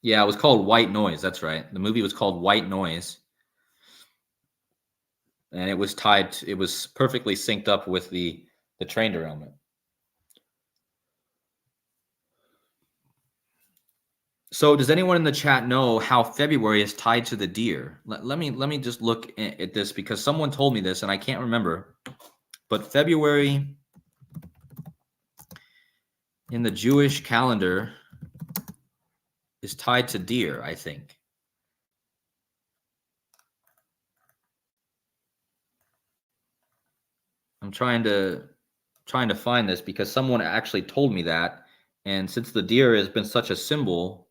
Yeah, it was called White Noise. That's right. The movie was called White Noise. And it was perfectly synced up with the train derailment. So does anyone in the chat know how February is tied to the deer? Let me just look at this, because someone told me this and I can't remember. But February in the Jewish calendar is tied to deer, I think. I'm trying to find this because someone actually told me that, and since the deer has been such a symbol.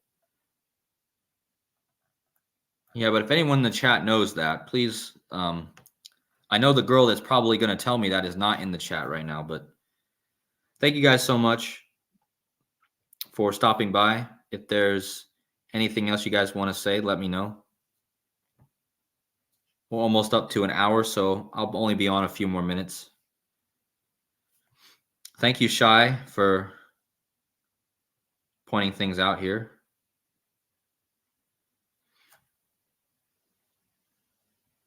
Yeah, but if anyone in the chat knows that, please. I know the girl that's probably going to tell me that is not in the chat right now, but thank you guys so much for stopping by. If there's anything else you guys want to say, let me know. We're almost up to an hour, so I'll only be on a few more minutes. Thank you, Shai, for pointing things out here.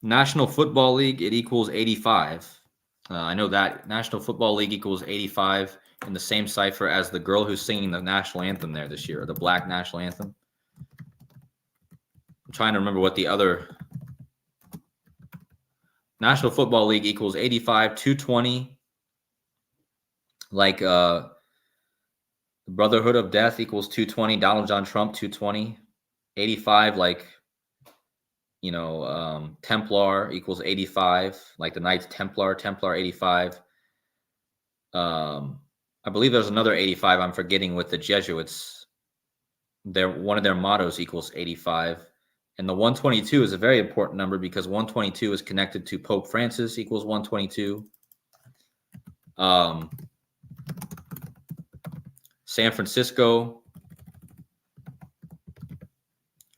National Football League, it equals 85. I know that. National Football League equals 85 in the same cipher as the girl who's singing the national anthem there this year, or the Black national anthem. I'm trying to remember what the other. National Football League equals 85, 220. Like the Brotherhood of Death equals 220. Donald John Trump, 220. 85, like Templar equals 85, like the Knights Templar 85. I believe there's another 85 I'm forgetting with the Jesuits. One of their mottos equals 85. And the 122 is a very important number because 122 is connected to Pope Francis equals 122. San Francisco,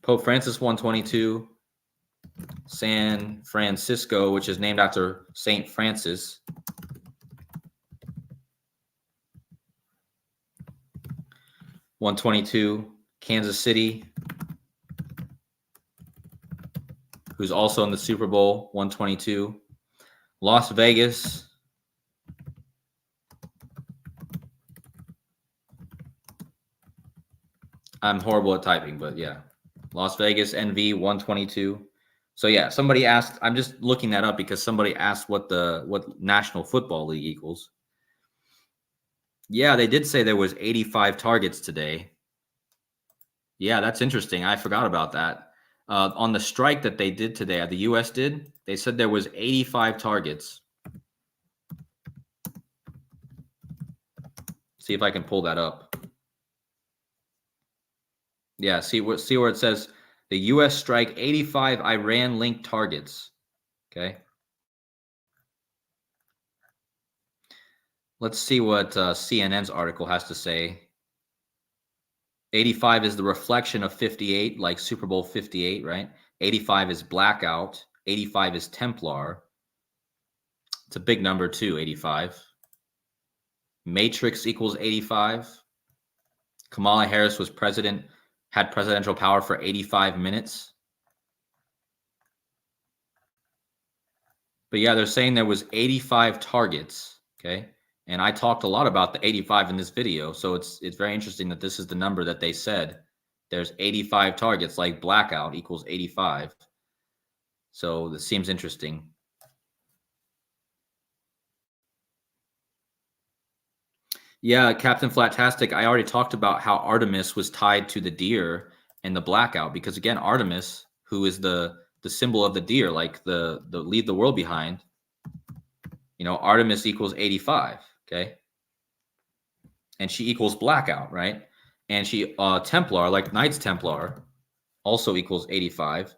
Pope Francis 122. San Francisco, which is named after Saint Francis, 122. Kansas City, who's also in the Super Bowl, 122. Las Vegas, I'm horrible at typing, but yeah. Las Vegas, NV, 122. So yeah, somebody asked, I'm just looking that up because somebody asked what National Football League equals. Yeah, they did say there was 85 targets today. Yeah, that's interesting. I forgot about that. On the strike that they did today, the U.S. did, they said there was 85 targets. See if I can pull that up. Yeah, see where it says the U.S. strike 85 Iran-linked targets. Okay. Let's see what CNN's article has to say. 85 is the reflection of 58, like Super Bowl 58, right? 85 is Blackout. 85 is Templar. It's a big number too, 85. Matrix equals 85. Kamala Harris was had presidential power for 85 minutes. But yeah, they're saying there was 85 targets, okay? And I talked a lot about the 85 in this video, so it's very interesting that this is the number that they said. There's 85 targets, like Blackout equals 85. So this seems interesting. Yeah, Captain Flatastic, I already talked about how Artemis was tied to the deer and the blackout, because again, Artemis, who is the symbol of the deer, like the leave the world behind, Artemis equals 85, okay? And she equals blackout, right? And she Templar, like Knights Templar, also equals 85.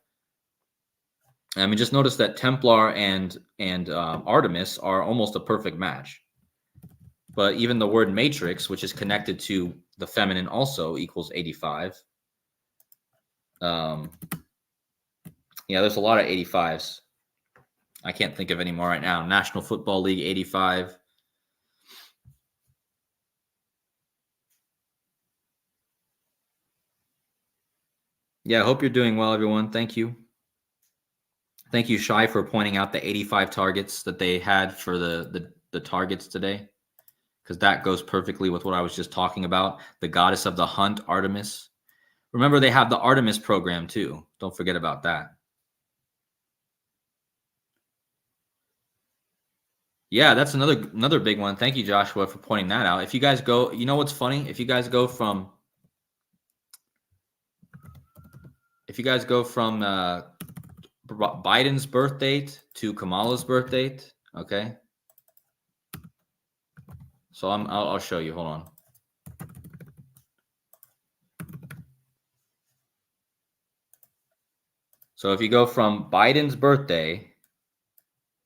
I mean, just notice that Templar and Artemis are almost a perfect match. But even the word matrix, which is connected to the feminine, also equals 85. Yeah, there's a lot of 85s. I can't think of any more right now. National Football League 85. Yeah, I hope you're doing well, everyone. Thank you. Thank you, Shai, for pointing out the 85 targets that they had for the targets today, because that goes perfectly with what I was just talking about. The goddess of the hunt, Artemis. Remember, they have the Artemis program too. Don't forget about that. Yeah, that's another big one. Thank you, Joshua, for pointing that out. If you guys go, you know what's funny? If you guys go from Biden's birth date to Kamala's birth date, okay? So I'll show you. Hold on. So if you go from Biden's birthday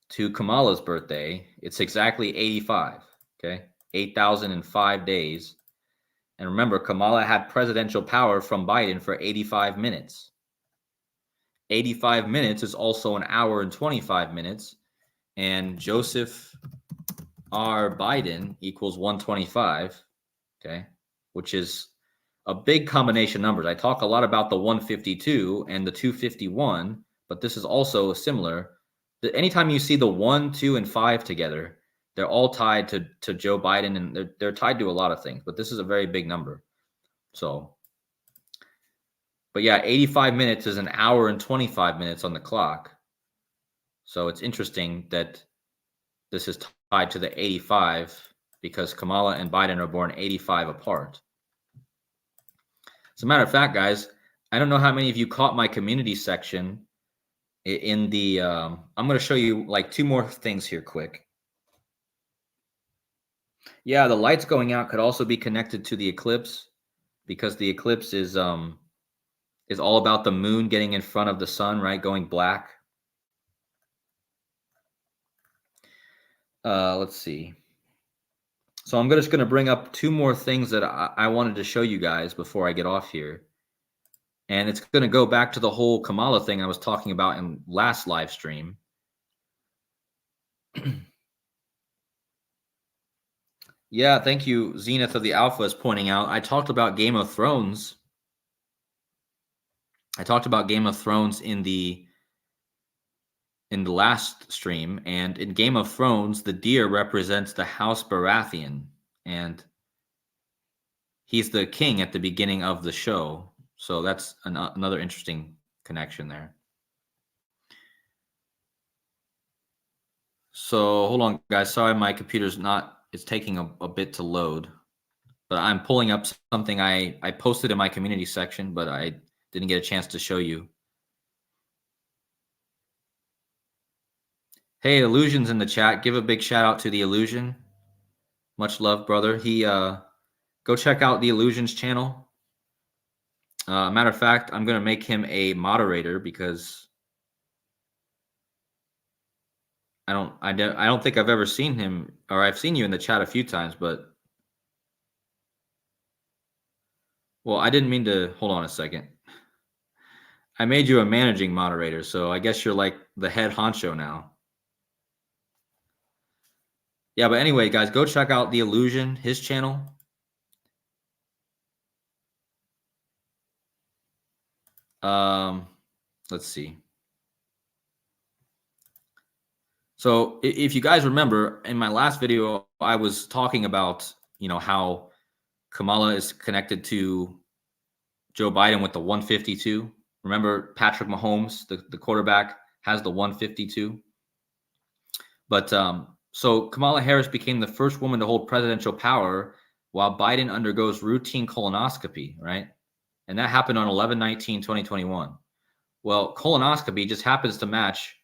to Kamala's birthday, it's exactly 85, okay? 8,005 days. And remember, Kamala had presidential power from Biden for 85 minutes. 85 minutes is also an hour and 25 minutes. And Joseph R. Biden equals 125, okay? Which is a big combination of numbers. I talk a lot about the 152 and the 251, but this is also similar. Anytime you see the 1, 2, and 5 together, they're all tied to Joe Biden, and they're tied to a lot of things, but this is a very big number. So, but yeah, 85 minutes is an hour and 25 minutes on the clock. So it's interesting that this is tied to the 85 because Kamala and Biden are born 85 apart. As a matter of fact, guys, I don't know how many of you caught my community section in the I'm going to show you like two more things here quick. Yeah, the lights going out could also be connected to the eclipse, because the eclipse is all about the moon getting in front of the sun, right? Going black. Let's see. So I'm just going to bring up two more things that I wanted to show you guys before I get off here. And it's going to go back to the whole Kamala thing I was talking about in last live stream. Yeah, thank you, Zenith of the Alpha is pointing out. I talked about Game of Thrones. I talked about Game of Thrones in the last stream, and in Game of Thrones, the deer represents the House Baratheon, and he's the king at the beginning of the show. So that's another interesting connection there. So hold on, guys. Sorry, my computer's it's taking a bit to load, but I'm pulling up something I posted in my community section, but I didn't get a chance to show you. Hey, Illusion's in the chat. Give a big shout out to the Illusion. Much love, brother. He go check out the Illusion's channel. Matter of fact, I'm gonna make him a moderator because I don't think I've ever seen him, or I've seen you in the chat a few times, but well, I didn't mean to. Hold on a second. I made you a managing moderator, so I guess you're like the head honcho now. Yeah, but anyway, guys, go check out the Illusion, his channel. Let's see. So if you guys remember, in my last video, I was talking about, how Kamala is connected to Joe Biden with the 152. Remember, Patrick Mahomes, the quarterback, has the 152. But so Kamala Harris became the first woman to hold presidential power while Biden undergoes routine colonoscopy, right? And that happened on 11/19/2021. Well, colonoscopy just happens to match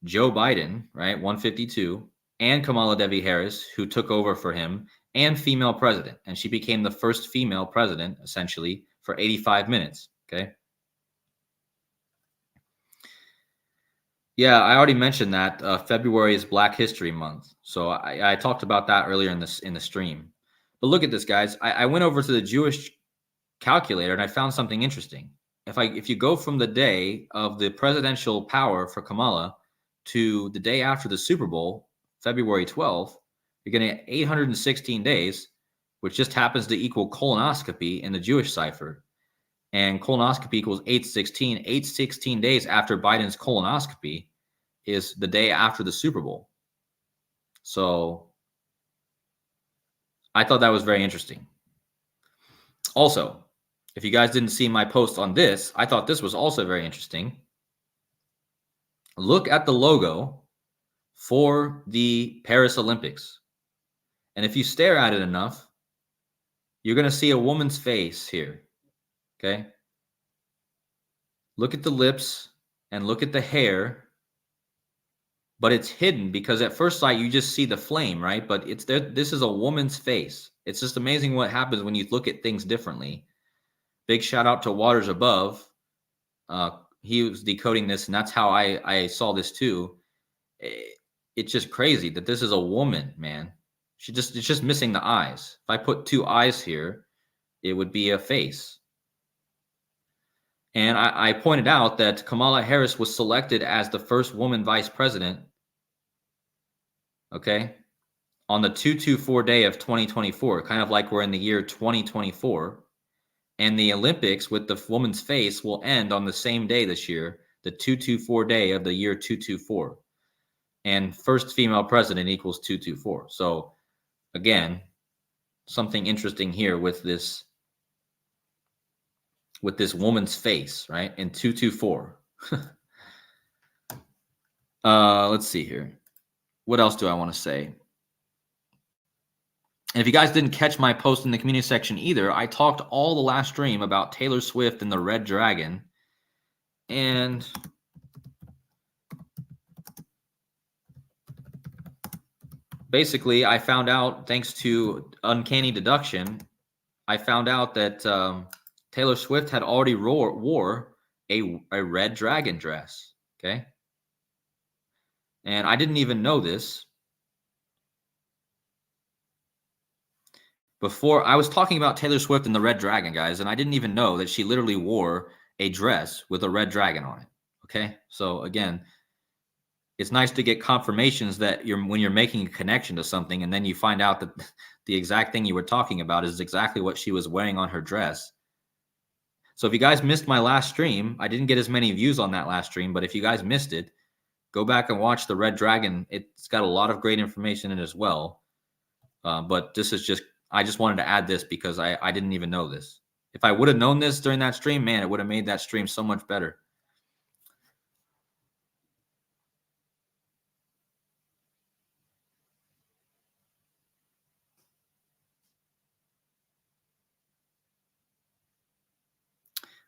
Joe Biden, right, 152, and Kamala Devi Harris, who took over for him, and female president. And she became the first female president, essentially, for 85 minutes, okay? Yeah, I already mentioned that February is Black History Month. So I talked about that earlier in the stream. But look at this, guys. I went over to the Jewish calculator and I found something interesting. If you go from the day of the presidential power for Kamala to the day after the Super Bowl, February 12th, you're going to get 816 days, which just happens to equal colonoscopy in the Jewish cipher. And colonoscopy equals 816. 816 days after Biden's colonoscopy is the day after the Super Bowl. So I thought that was very interesting. Also, if you guys didn't see my post on this, I thought this was also very interesting. Look at the logo for the Paris Olympics. And if you stare at it enough, you're going to see a woman's face here. Okay? Look at the lips and look at the hair. But it's hidden because at first sight, you just see the flame, right? But it's there. This is a woman's face. It's just amazing what happens when you look at things differently. Big shout out to Waters Above. He was decoding this, and that's how I saw this too. It's just crazy that this is a woman, man. It's just missing the eyes. If I put two eyes here, it would be a face. And I pointed out that Kamala Harris was selected as the first woman vice president, okay, on the 224 day of 2024, kind of like we're in the year 2024. And the Olympics with the woman's face will end on the same day this year, the 224 day of the year 224. And first female president equals 224. So again, something interesting here with this woman's face, right? In 224. Let's see here. What else do I want to say? And if you guys didn't catch my post in the community section either, I talked all the last stream about Taylor Swift and the Red Dragon. And basically, I found out, thanks to uncanny deduction, I found out that Taylor Swift had already wore a red dragon dress. Okay. And I didn't even know this. Before, I was talking about Taylor Swift and the red dragon, guys, and I didn't even know that she literally wore a dress with a red dragon on it. Okay. So again, it's nice to get confirmations that when you're making a connection to something and then you find out that the exact thing you were talking about is exactly what she was wearing on her dress. So if you guys missed my last stream, I didn't get as many views on that last stream, but if you guys missed it, go back and watch the Red Dragon. It's got a lot of great information in it as well. But this is just, I just wanted to add this because I didn't even know this. If I would have known this during that stream, man, it would have made that stream so much better.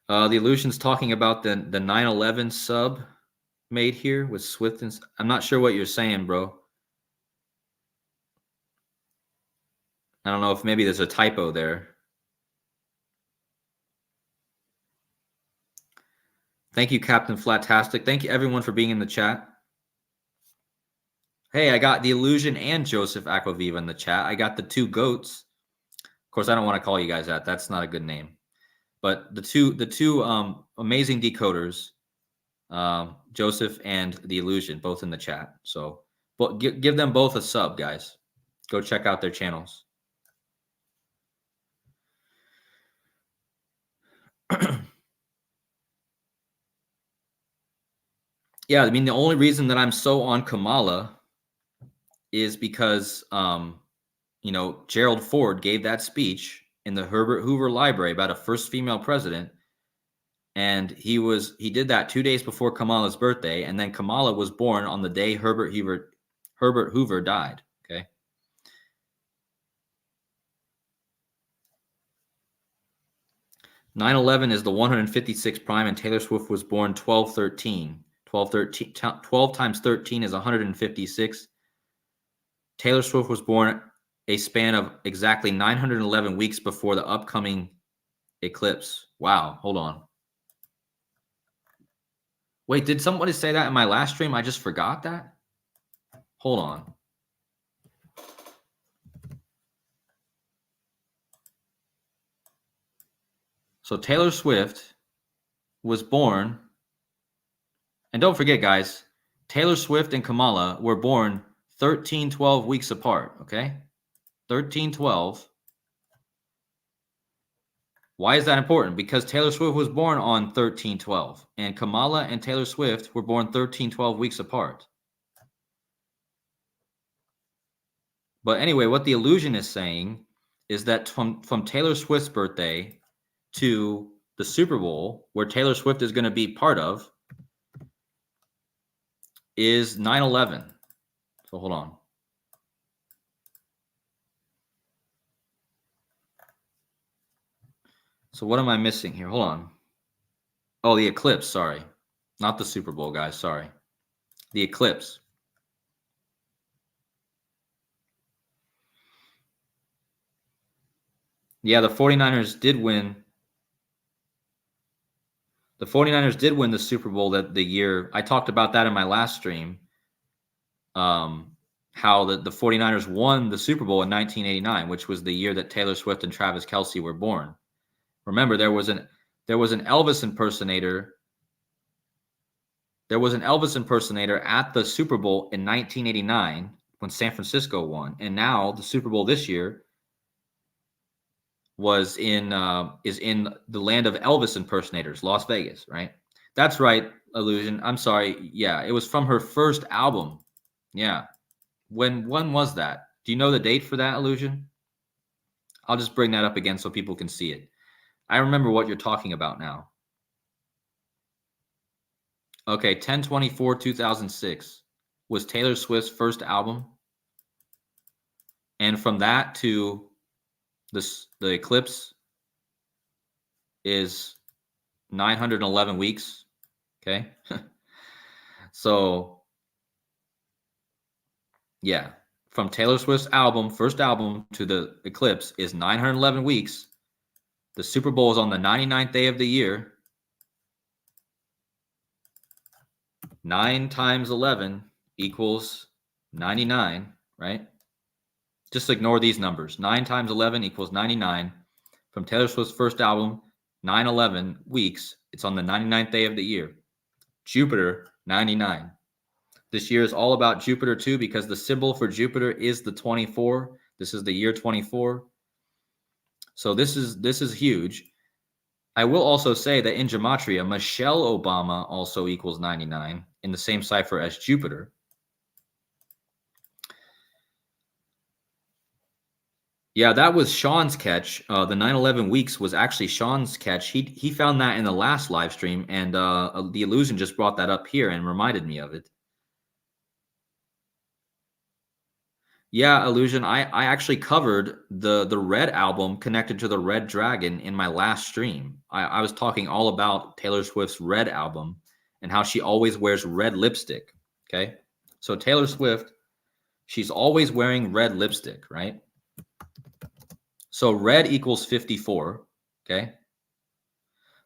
The Illusion's talking about the 9/11 sub made here with Swift. And I'm not sure what you're saying, bro. I don't know if maybe there's a typo there. Thank you, Captain Flatastic. Thank you, everyone, for being in the chat. Hey, I got the Illusion and Joseph Aquaviva in the chat. I got the two goats. Of course, I don't want to call you guys that. That's not a good name. But the two amazing decoders, Joseph and the Illusion, both in the chat. So but give them both a sub, guys. Go check out their channels. Yeah, I mean, the only reason that I'm so on Kamala is because, Gerald Ford gave that speech in the Herbert Hoover Library about a first female president. And he did that 2 days before Kamala's birthday. And then Kamala was born on the day Herbert Hoover died. Okay. "9/11 is the 156th prime, and Taylor Swift was born 12/13. 12 times 13 is 156. Taylor Swift was born a span of exactly 911 weeks before the upcoming eclipse." Wow. Hold on. Wait, did somebody say that in my last stream? I just forgot that? Hold on. So Taylor Swift was born, and don't forget, guys, Taylor Swift and Kamala were born 13-12 weeks apart, okay? 13-12. Why is that important? Because Taylor Swift was born on 13-12, and Kamala and Taylor Swift were born 13-12 weeks apart. But anyway, what the Illusion is saying is that from Taylor Swift's birthday to the Super Bowl, where Taylor Swift is going to be part of, is 9/11. So hold on. So what am I missing here? Hold on. Oh, the eclipse. Sorry. Not the Super Bowl, guys. Sorry. The eclipse. Yeah, the 49ers did win. The 49ers did win the Super Bowl the year. I talked about that in my last stream. How the 49ers won the Super Bowl in 1989, which was the year that Taylor Swift and Travis Kelce were born. Remember, there was an Elvis impersonator. There was an Elvis impersonator at the Super Bowl in 1989 when San Francisco won, and now the Super Bowl this year is in the land of Elvis impersonators, Las Vegas, right? That's right, Illusion. I'm sorry. Yeah, it was from her first album. Yeah. When was that? Do you know the date for that, Illusion? I'll just bring that up again so people can see it. I remember what you're talking about now. Okay, 10/24/2006 was Taylor Swift's first album. And from that to the eclipse is 911 weeks. Okay. So, yeah, from Taylor Swift's album, first album, to the eclipse is 911 weeks. The Super Bowl is on the 99th day of the year. 9 times 11 equals 99, right? Just ignore these numbers. 9 times 11 equals 99. From Taylor Swift's first album, 9/11 weeks. It's on the 99th day of the year. Jupiter, 99. This year is all about Jupiter too, because the symbol for Jupiter is the 24. This is the year 24. So this is huge. I will also say that in gematria, Michelle Obama also equals 99 in the same cipher as Jupiter. Yeah, that was Sean's catch. The 9/11 weeks was actually Sean's catch. He found that in the last live stream, and the Illusion just brought that up here and reminded me of it. Yeah, Illusion, I actually covered the Red album connected to the Red Dragon in my last stream. I was talking all about Taylor Swift's Red album and how she always wears red lipstick, okay? So Taylor Swift, she's always wearing red lipstick, right? So red equals 54, okay?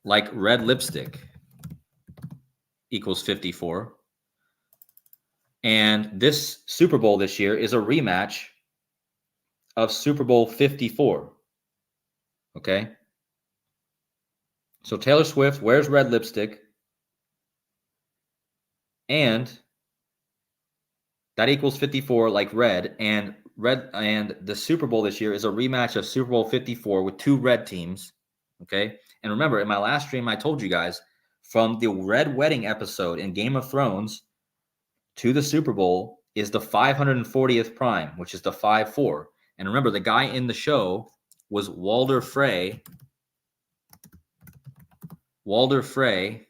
Like red lipstick equals 54. And this Super Bowl this year is a rematch of Super Bowl 54, okay? So Taylor Swift wears red lipstick, and that equals 54 like red, and the Super Bowl this year is a rematch of Super Bowl 54 with 2 red teams, okay? And remember, in my last stream, I told you guys from the Red Wedding episode in Game of Thrones to the Super Bowl is the 540th prime, which is the 5-4. And remember, the guy in the show was Walder Frey. Walder Frey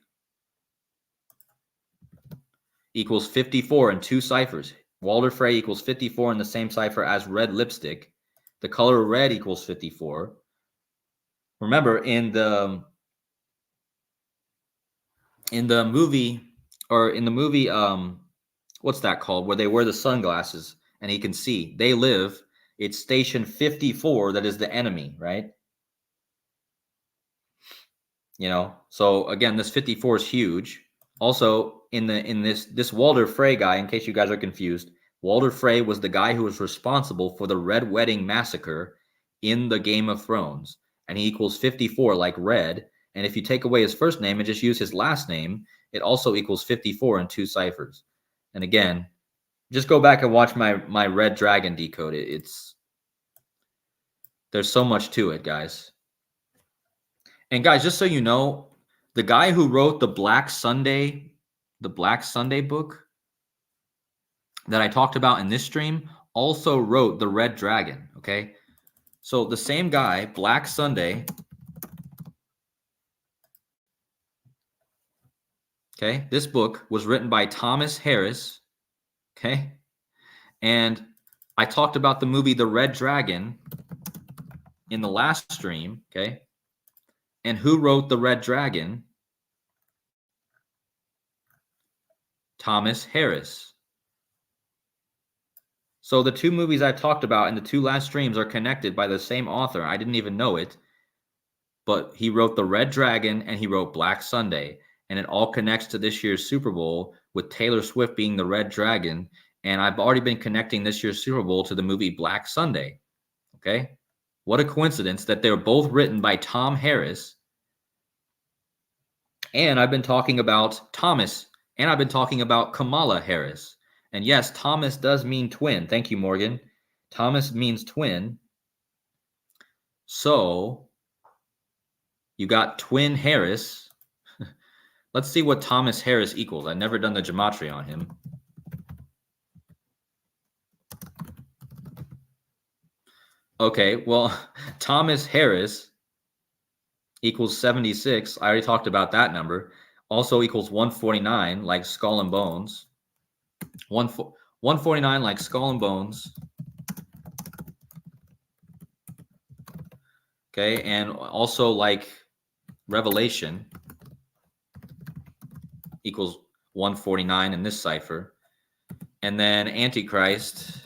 equals 54 in 2 ciphers. Walder Frey equals 54 in the same cipher as red lipstick. The color red equals 54. Remember, in the movie, what's that called, where they wear the sunglasses and he can see, They Live, it's station 54 that is the enemy, right? You know, so again, this 54 is huge. Also, in this Walder Frey guy, in case you guys are confused, Walder Frey was the guy who was responsible for the Red Wedding massacre in the Game of Thrones, and he equals 54 like red. And if you take away his first name and just use his last name, it also equals 54 in 2 ciphers. And again, just go back and watch my Red Dragon decode. There's so much to it, guys. And guys, just so you know, the guy who wrote the Black Sunday book that I talked about in this stream also wrote the Red Dragon, okay? So the same guy, Black Sunday, okay? This book was written by Thomas Harris, okay? And I talked about the movie The Red Dragon in the last stream, okay? And who wrote The Red Dragon? Thomas Harris. So the 2 movies I talked about in the 2 last streams are connected by the same author. I didn't even know it, but he wrote The Red Dragon and he wrote Black Sunday, and it all connects to this year's Super Bowl with Taylor Swift being the Red Dragon, and I've already been connecting this year's Super Bowl to the movie Black Sunday, okay? What a coincidence that they're both written by Tom Harris. And I've been talking about Thomas, and I've been talking about Kamala Harris. And yes, Thomas does mean twin. Thank you, Morgan. Thomas means twin. So you got twin Harris. Let's see what Thomas Harris equals. I've never done the gematria on him. Okay, well, Thomas Harris equals 76. I already talked about that number. Also equals 149, like Skull and Bones. 149, like Skull and Bones. Okay, and also like Revelation equals 149 in this cipher. And then Antichrist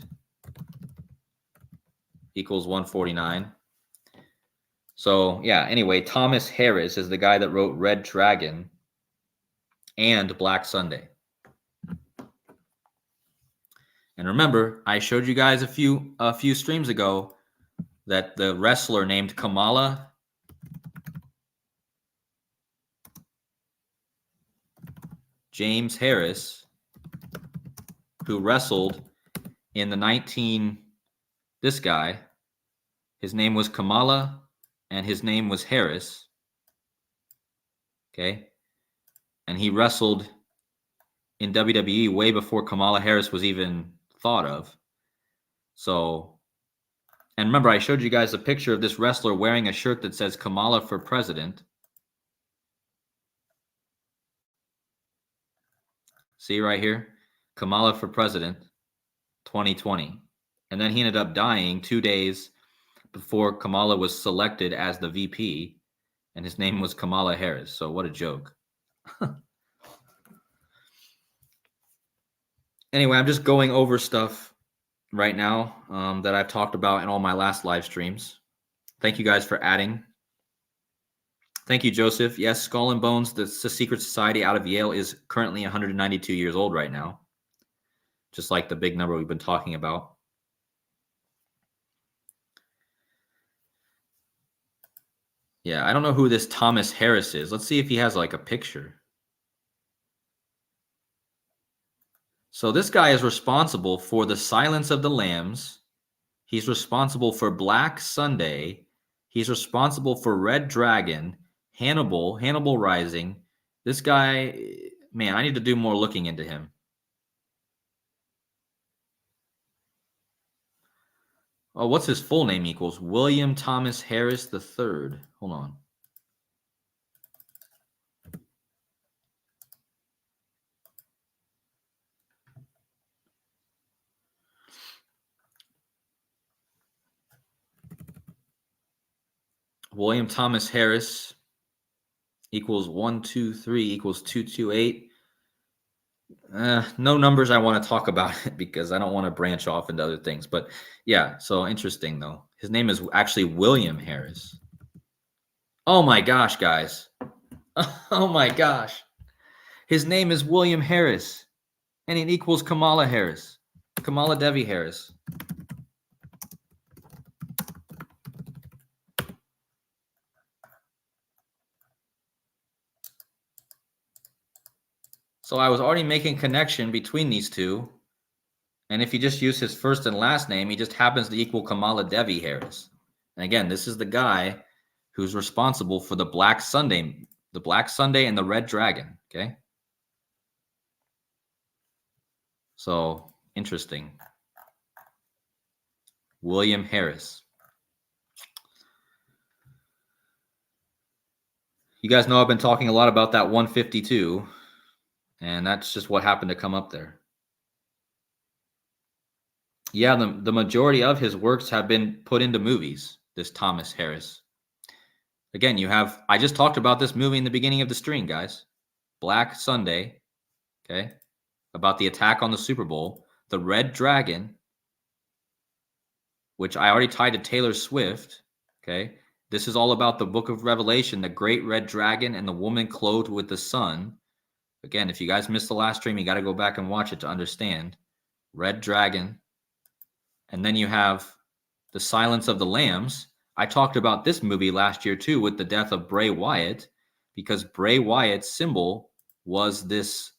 equals 149. So yeah, anyway, Thomas Harris is the guy that wrote Red Dragon and Black Sunday. And remember, I showed you guys a few streams ago that the wrestler named Kamala James Harris, who wrestled in the this guy, his name was Kamala and his name was Harris. Okay. And he wrestled in WWE way before Kamala Harris was even thought of. So, and remember, I showed you guys a picture of this wrestler wearing a shirt that says Kamala for president. See right here? Kamala for president 2020. And then he ended up dying 2 days before Kamala was selected as the VP. And his name was Kamala Harris. So what a joke. Anyway, I'm just going over stuff right now that I've talked about in all my last live streams. Thank you guys for adding. Thank you, Joseph. Yes, Skull and Bones, the secret society out of Yale, is currently 192 years old right now. Just like the big number we've been talking about. Yeah, I don't know who this Thomas Harris is. Let's see if he has like a picture. So this guy is responsible for the Silence of the Lambs. He's responsible for Black Sunday. He's responsible for Red Dragon, Hannibal Rising. This guy, man, I need to do more looking into him. Oh, what's his full name equals? William Thomas Harris III. Hold on. William Thomas Harris equals 123 equals 228. No numbers I want to talk about it because I don't want to branch off into other things. But yeah, so interesting though. His name is actually William Harris. Oh my gosh, guys. Oh my gosh. His name is William Harris. And it equals Kamala Harris. Kamala Devi Harris. So I was already making connection between these two. And if you just use his first and last name, he just happens to equal Kamala Devi Harris. And again, this is the guy who's responsible for the Black Sunday and the Red Dragon. Okay. So interesting. William Harris. You guys know I've been talking a lot about that 152. And that's just what happened to come up there. Yeah, the majority of his works have been put into movies, this Thomas Harris. Again, I just talked about this movie in the beginning of the stream, guys. Black Sunday, okay? About the attack on the Super Bowl. The Red Dragon, which I already tied to Taylor Swift, okay? This is all about the book of Revelation, the great red dragon and the woman clothed with the sun. Again, if you guys missed the last stream, you got to go back and watch it to understand. Red Dragon. And then you have The Silence of the Lambs. I talked about this movie last year too with the death of Bray Wyatt because Bray Wyatt's symbol was this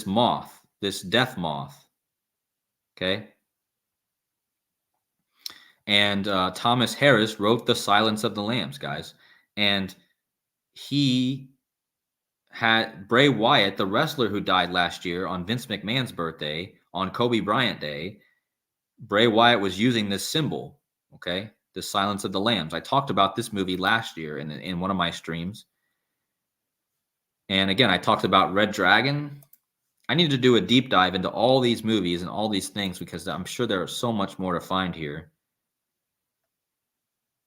moth, this death moth. Okay? And Thomas Harris wrote The Silence of the Lambs, guys. And he had Bray Wyatt, the wrestler who died last year on Vince McMahon's birthday, on Kobe Bryant Day, Bray Wyatt was using this symbol, okay? The Silence of the Lambs. I talked about this movie last year in one of my streams. And again, I talked about Red Dragon. I need to do a deep dive into all these movies and all these things because I'm sure there is so much more to find here.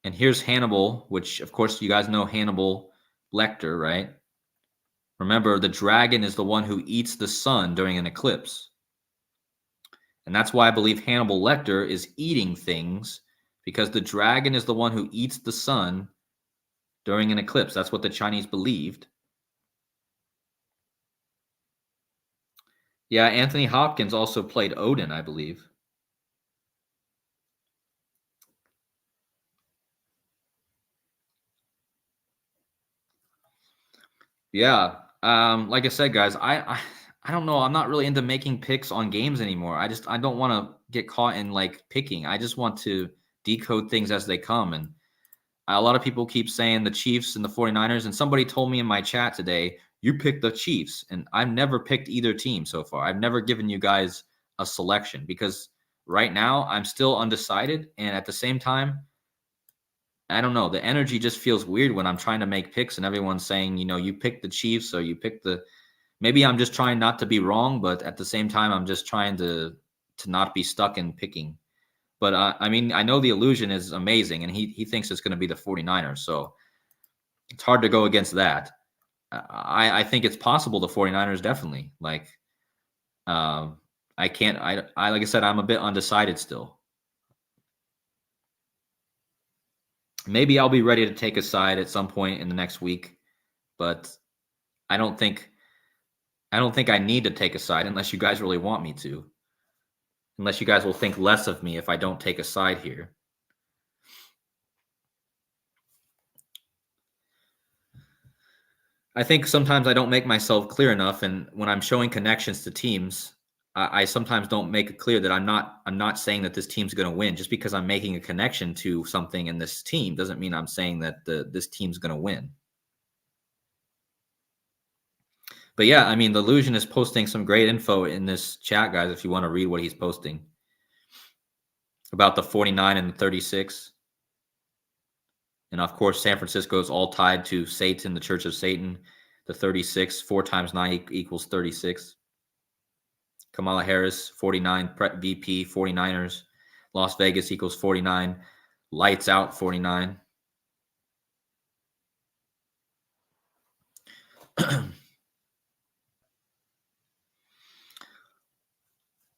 And here's Hannibal, which, of course, you guys know Hannibal Lecter, right? Remember, the dragon is the one who eats the sun during an eclipse. And that's why I believe Hannibal Lecter is eating things, because the dragon is the one who eats the sun during an eclipse. That's what the Chinese believed. Yeah, Anthony Hopkins also played Odin, I believe. Yeah. Like I said, guys, I don't know. I'm not really into making picks on games anymore. I don't want to get caught in like picking. I just want to decode things as they come. And a lot of people keep saying the Chiefs and the 49ers. And somebody told me in my chat today, you picked the Chiefs. And I've never picked either team so far. I've never given you guys a selection because right now I'm still undecided. And at the same time, I don't know. The energy just feels weird when I'm trying to make picks and everyone's saying, you pick the Chiefs or you pick the. Maybe I'm just trying not to be wrong, but at the same time, I'm just trying to not be stuck in picking. But I mean, I know the illusion is amazing, and he thinks it's going to be the 49ers, so it's hard to go against that. I think it's possible the 49ers definitely. Like, I can't. I like I said, I'm a bit undecided still. Maybe I'll be ready to take a side at some point in the next week, but I don't think I need to take a side unless you guys really want me to. Unless you guys will think less of me if I don't take a side here. I think sometimes I don't make myself clear enough, and when I'm showing connections to teams, I sometimes don't make it clear that I'm not saying that this team's going to win. Just because I'm making a connection to something in this team doesn't mean I'm saying that this team's going to win. But yeah, I mean, the Illusion is posting some great info in this chat, guys, if you want to read what he's posting about the 49 and the 36. And of course, San Francisco is all tied to Satan, the Church of Satan, the 36. 4 times 9 equals 36. Kamala Harris, 49, VP, 49ers. Las Vegas equals 49. Lights out, 49.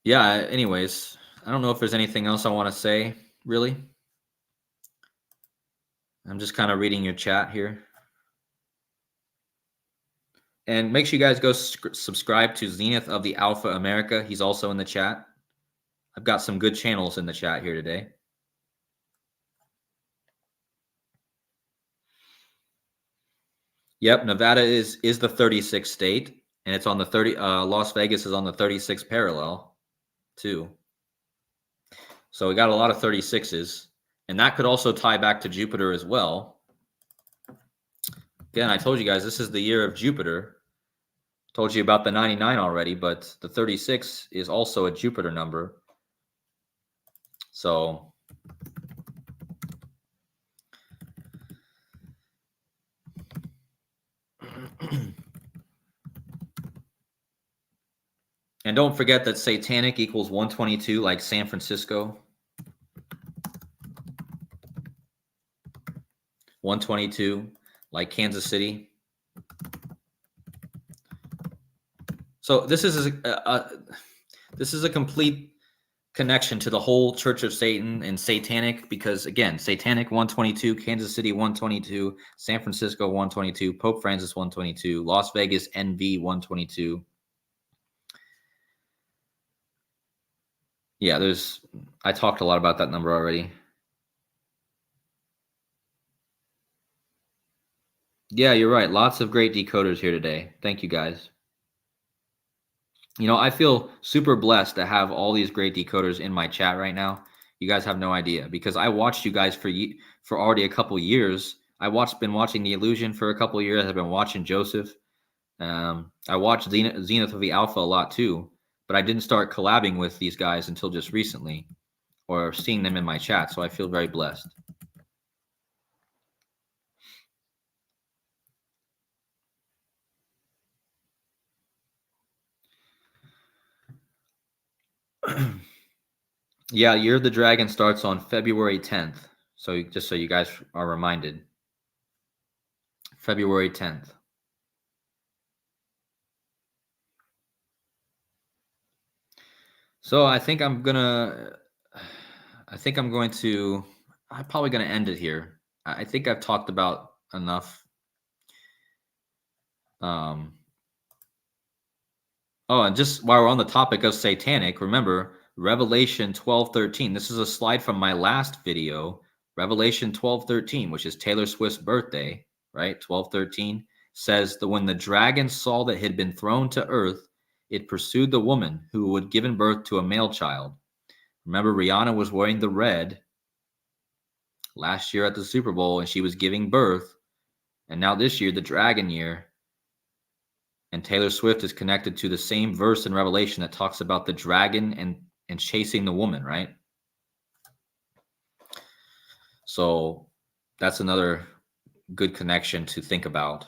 Yeah, anyways, I don't know if there's anything else I want to say, really. I'm just kind of reading your chat here. And make sure you guys go subscribe to Zenith of the Alpha America. He's also in the chat. I've got some good channels in the chat here today. Yep, Nevada is the 36th state, and it's on the 30. Las Vegas is on the 36th parallel, too. So we got a lot of 36s, and that could also tie back to Jupiter as well. Again, I told you guys this is the year of Jupiter. Told you about the 99 already, but the 36 is also a Jupiter number. So and don't forget that satanic equals 122, like San Francisco. 122, like Kansas City. So this is a complete connection to the whole Church of Satan and satanic, because again, satanic 122, Kansas City 122, San Francisco 122, Pope Francis 122, Las Vegas NV 122. Yeah, I talked a lot about that number already. Yeah, you're right. Lots of great decoders here today. Thank you, guys. I feel super blessed to have all these great decoders in my chat right now. You guys have no idea, because I watched you guys for already a couple years. Been watching The Illusion for a couple years. I've been watching Joseph. I watched Zenith of the Alpha a lot too, but I didn't start collabing with these guys until just recently, or seeing them in my chat. So I feel very blessed. Yeah, Year of the Dragon starts on February 10th. So just so you guys are reminded, February 10th. So I think I'm going to, I'm probably going to end it here. I think I've talked about enough. Oh, and just while we're on the topic of satanic, remember Revelation 12:13. This is a slide from my last video, Revelation 12:13, which is Taylor Swift's birthday, right? 12:13 says that when the dragon saw that it had been thrown to earth, it pursued the woman who had given birth to a male child. Remember, Rihanna was wearing the red last year at the Super Bowl, and she was giving birth. And now this year, the dragon year. And Taylor Swift is connected to the same verse in Revelation that talks about the dragon and chasing the woman, right? So that's another good connection to think about.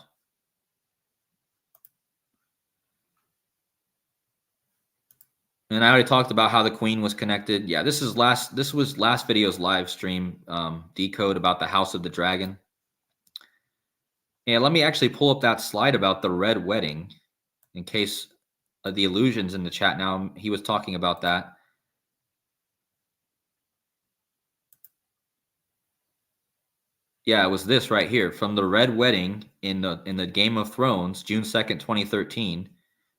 And I already talked about how the queen was connected. Yeah, this was last video's live stream, Decode, about the House of the Dragon. Yeah, let me actually pull up that slide about the red wedding in case the illusions in the chat now. He was talking about that. Yeah, it was this right here. From the red wedding in the Game of Thrones, June 2nd, 2013,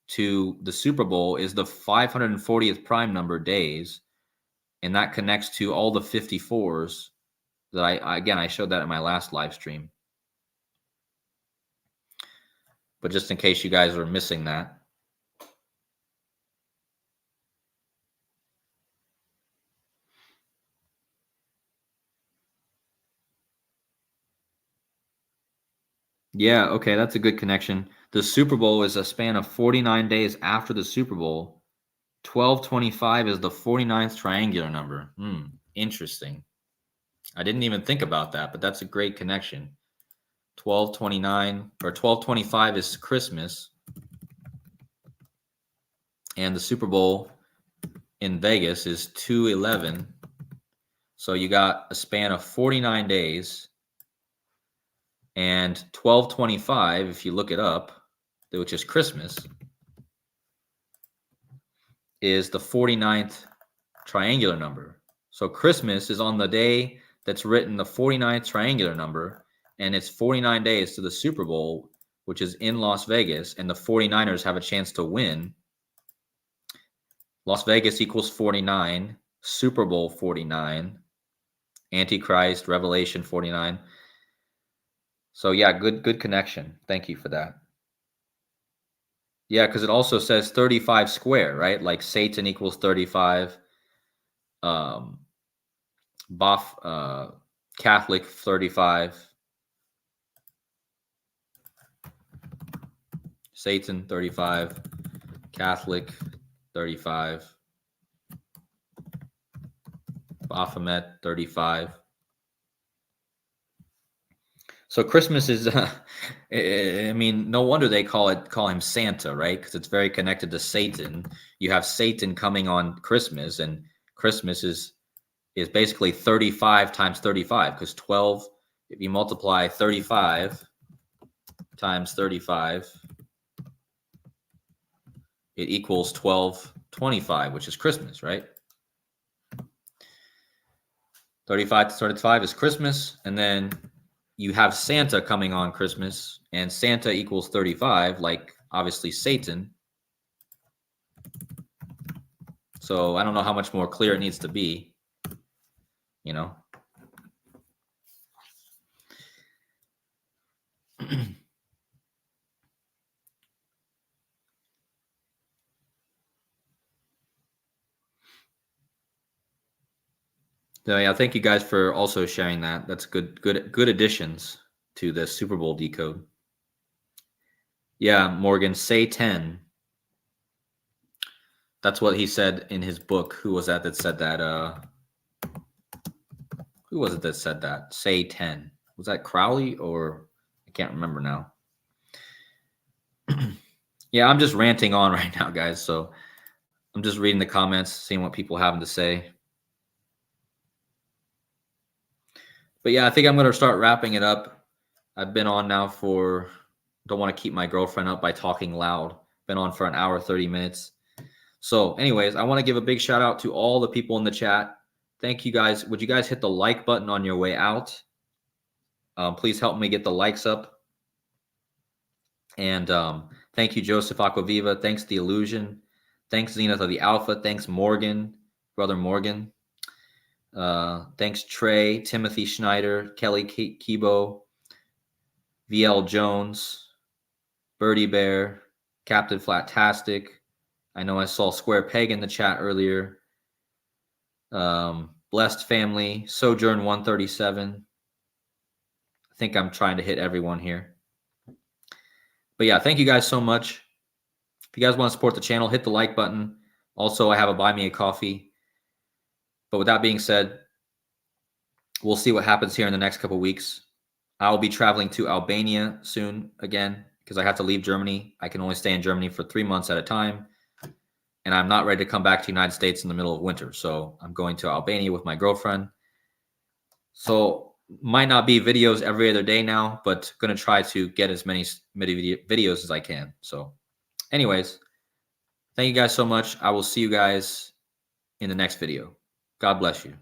to the Super Bowl is the 540th prime number days. And that connects to all the 54s that I showed that in my last live stream. But just in case you guys are missing that. Yeah, okay, that's a good connection. The Super Bowl is a span of 49 days after the Super Bowl. 1225 is the 49th triangular number. Interesting. I didn't even think about that, but that's a great connection. 1229 or 1225 is Christmas. And the Super Bowl in Vegas is 2/11. So you got a span of 49 days. And 1225, if you look it up, which is Christmas, is the 49th triangular number. So Christmas is on the day that's written the 49th triangular number, and it's 49 days to the Super Bowl, which is in Las Vegas, and the 49ers have a chance to win. Las Vegas equals 49, Super Bowl 49, Antichrist, Revelation 49. So yeah, good connection. Thank you for that. Yeah, because it also says 35 square, right? Like Satan equals 35. Catholic 35. Satan 35. Catholic 35. Baphomet 35. So Christmas is, I mean, no wonder they call him Santa, right? Because it's very connected to Satan. You have Satan coming on Christmas, and Christmas is basically 35 times 35, because 12, if you multiply 35 times 35, it equals 1225, which is Christmas, right? 35 to 35 is Christmas, and then you have Santa coming on Christmas, and Santa equals 35, like obviously Satan. So I don't know how much more clear it needs to be, you know. So yeah, thank you guys for also sharing that. That's good additions to the Super Bowl decode. Yeah, Morgan, say 10. That's what he said in his book. Who was that said that? Who was it that said that? Say 10. Was that Crowley, or I can't remember now. Yeah, I'm just ranting on right now, guys. So I'm just reading the comments, seeing what people have to say. But yeah, I think I'm going to start wrapping it up. I've been on now don't want to keep my girlfriend up by talking loud. Been on for an hour, 30 minutes. So anyways, I want to give a big shout out to all the people in the chat. Thank you guys. Would you guys hit the like button on your way out? Please help me get the likes up. And thank you, Joseph Aquaviva. Thanks, The Illusion. Thanks, Zenith of the Alpha. Thanks, Morgan, brother Morgan. Thanks, Trey, Timothy Schneider, Kelly Kibo, VL Jones, Birdie Bear, Captain Flatastic. I know I saw Square Peg in the chat earlier. Blessed Family, Sojourn 137. I think I'm trying to hit everyone here. But yeah, thank you guys so much. If you guys want to support the channel, hit the like button. Also, I have a Buy Me a Coffee. But with that being said, we'll see what happens here in the next couple of weeks. I'll be traveling to Albania soon again because I have to leave Germany. I can only stay in Germany for 3 months at a time. And I'm not ready to come back to the United States in the middle of winter. So I'm going to Albania with my girlfriend. So might not be videos every other day now, but going to try to get as many videos as I can. So anyways, thank you guys so much. I will see you guys in the next video. God bless you.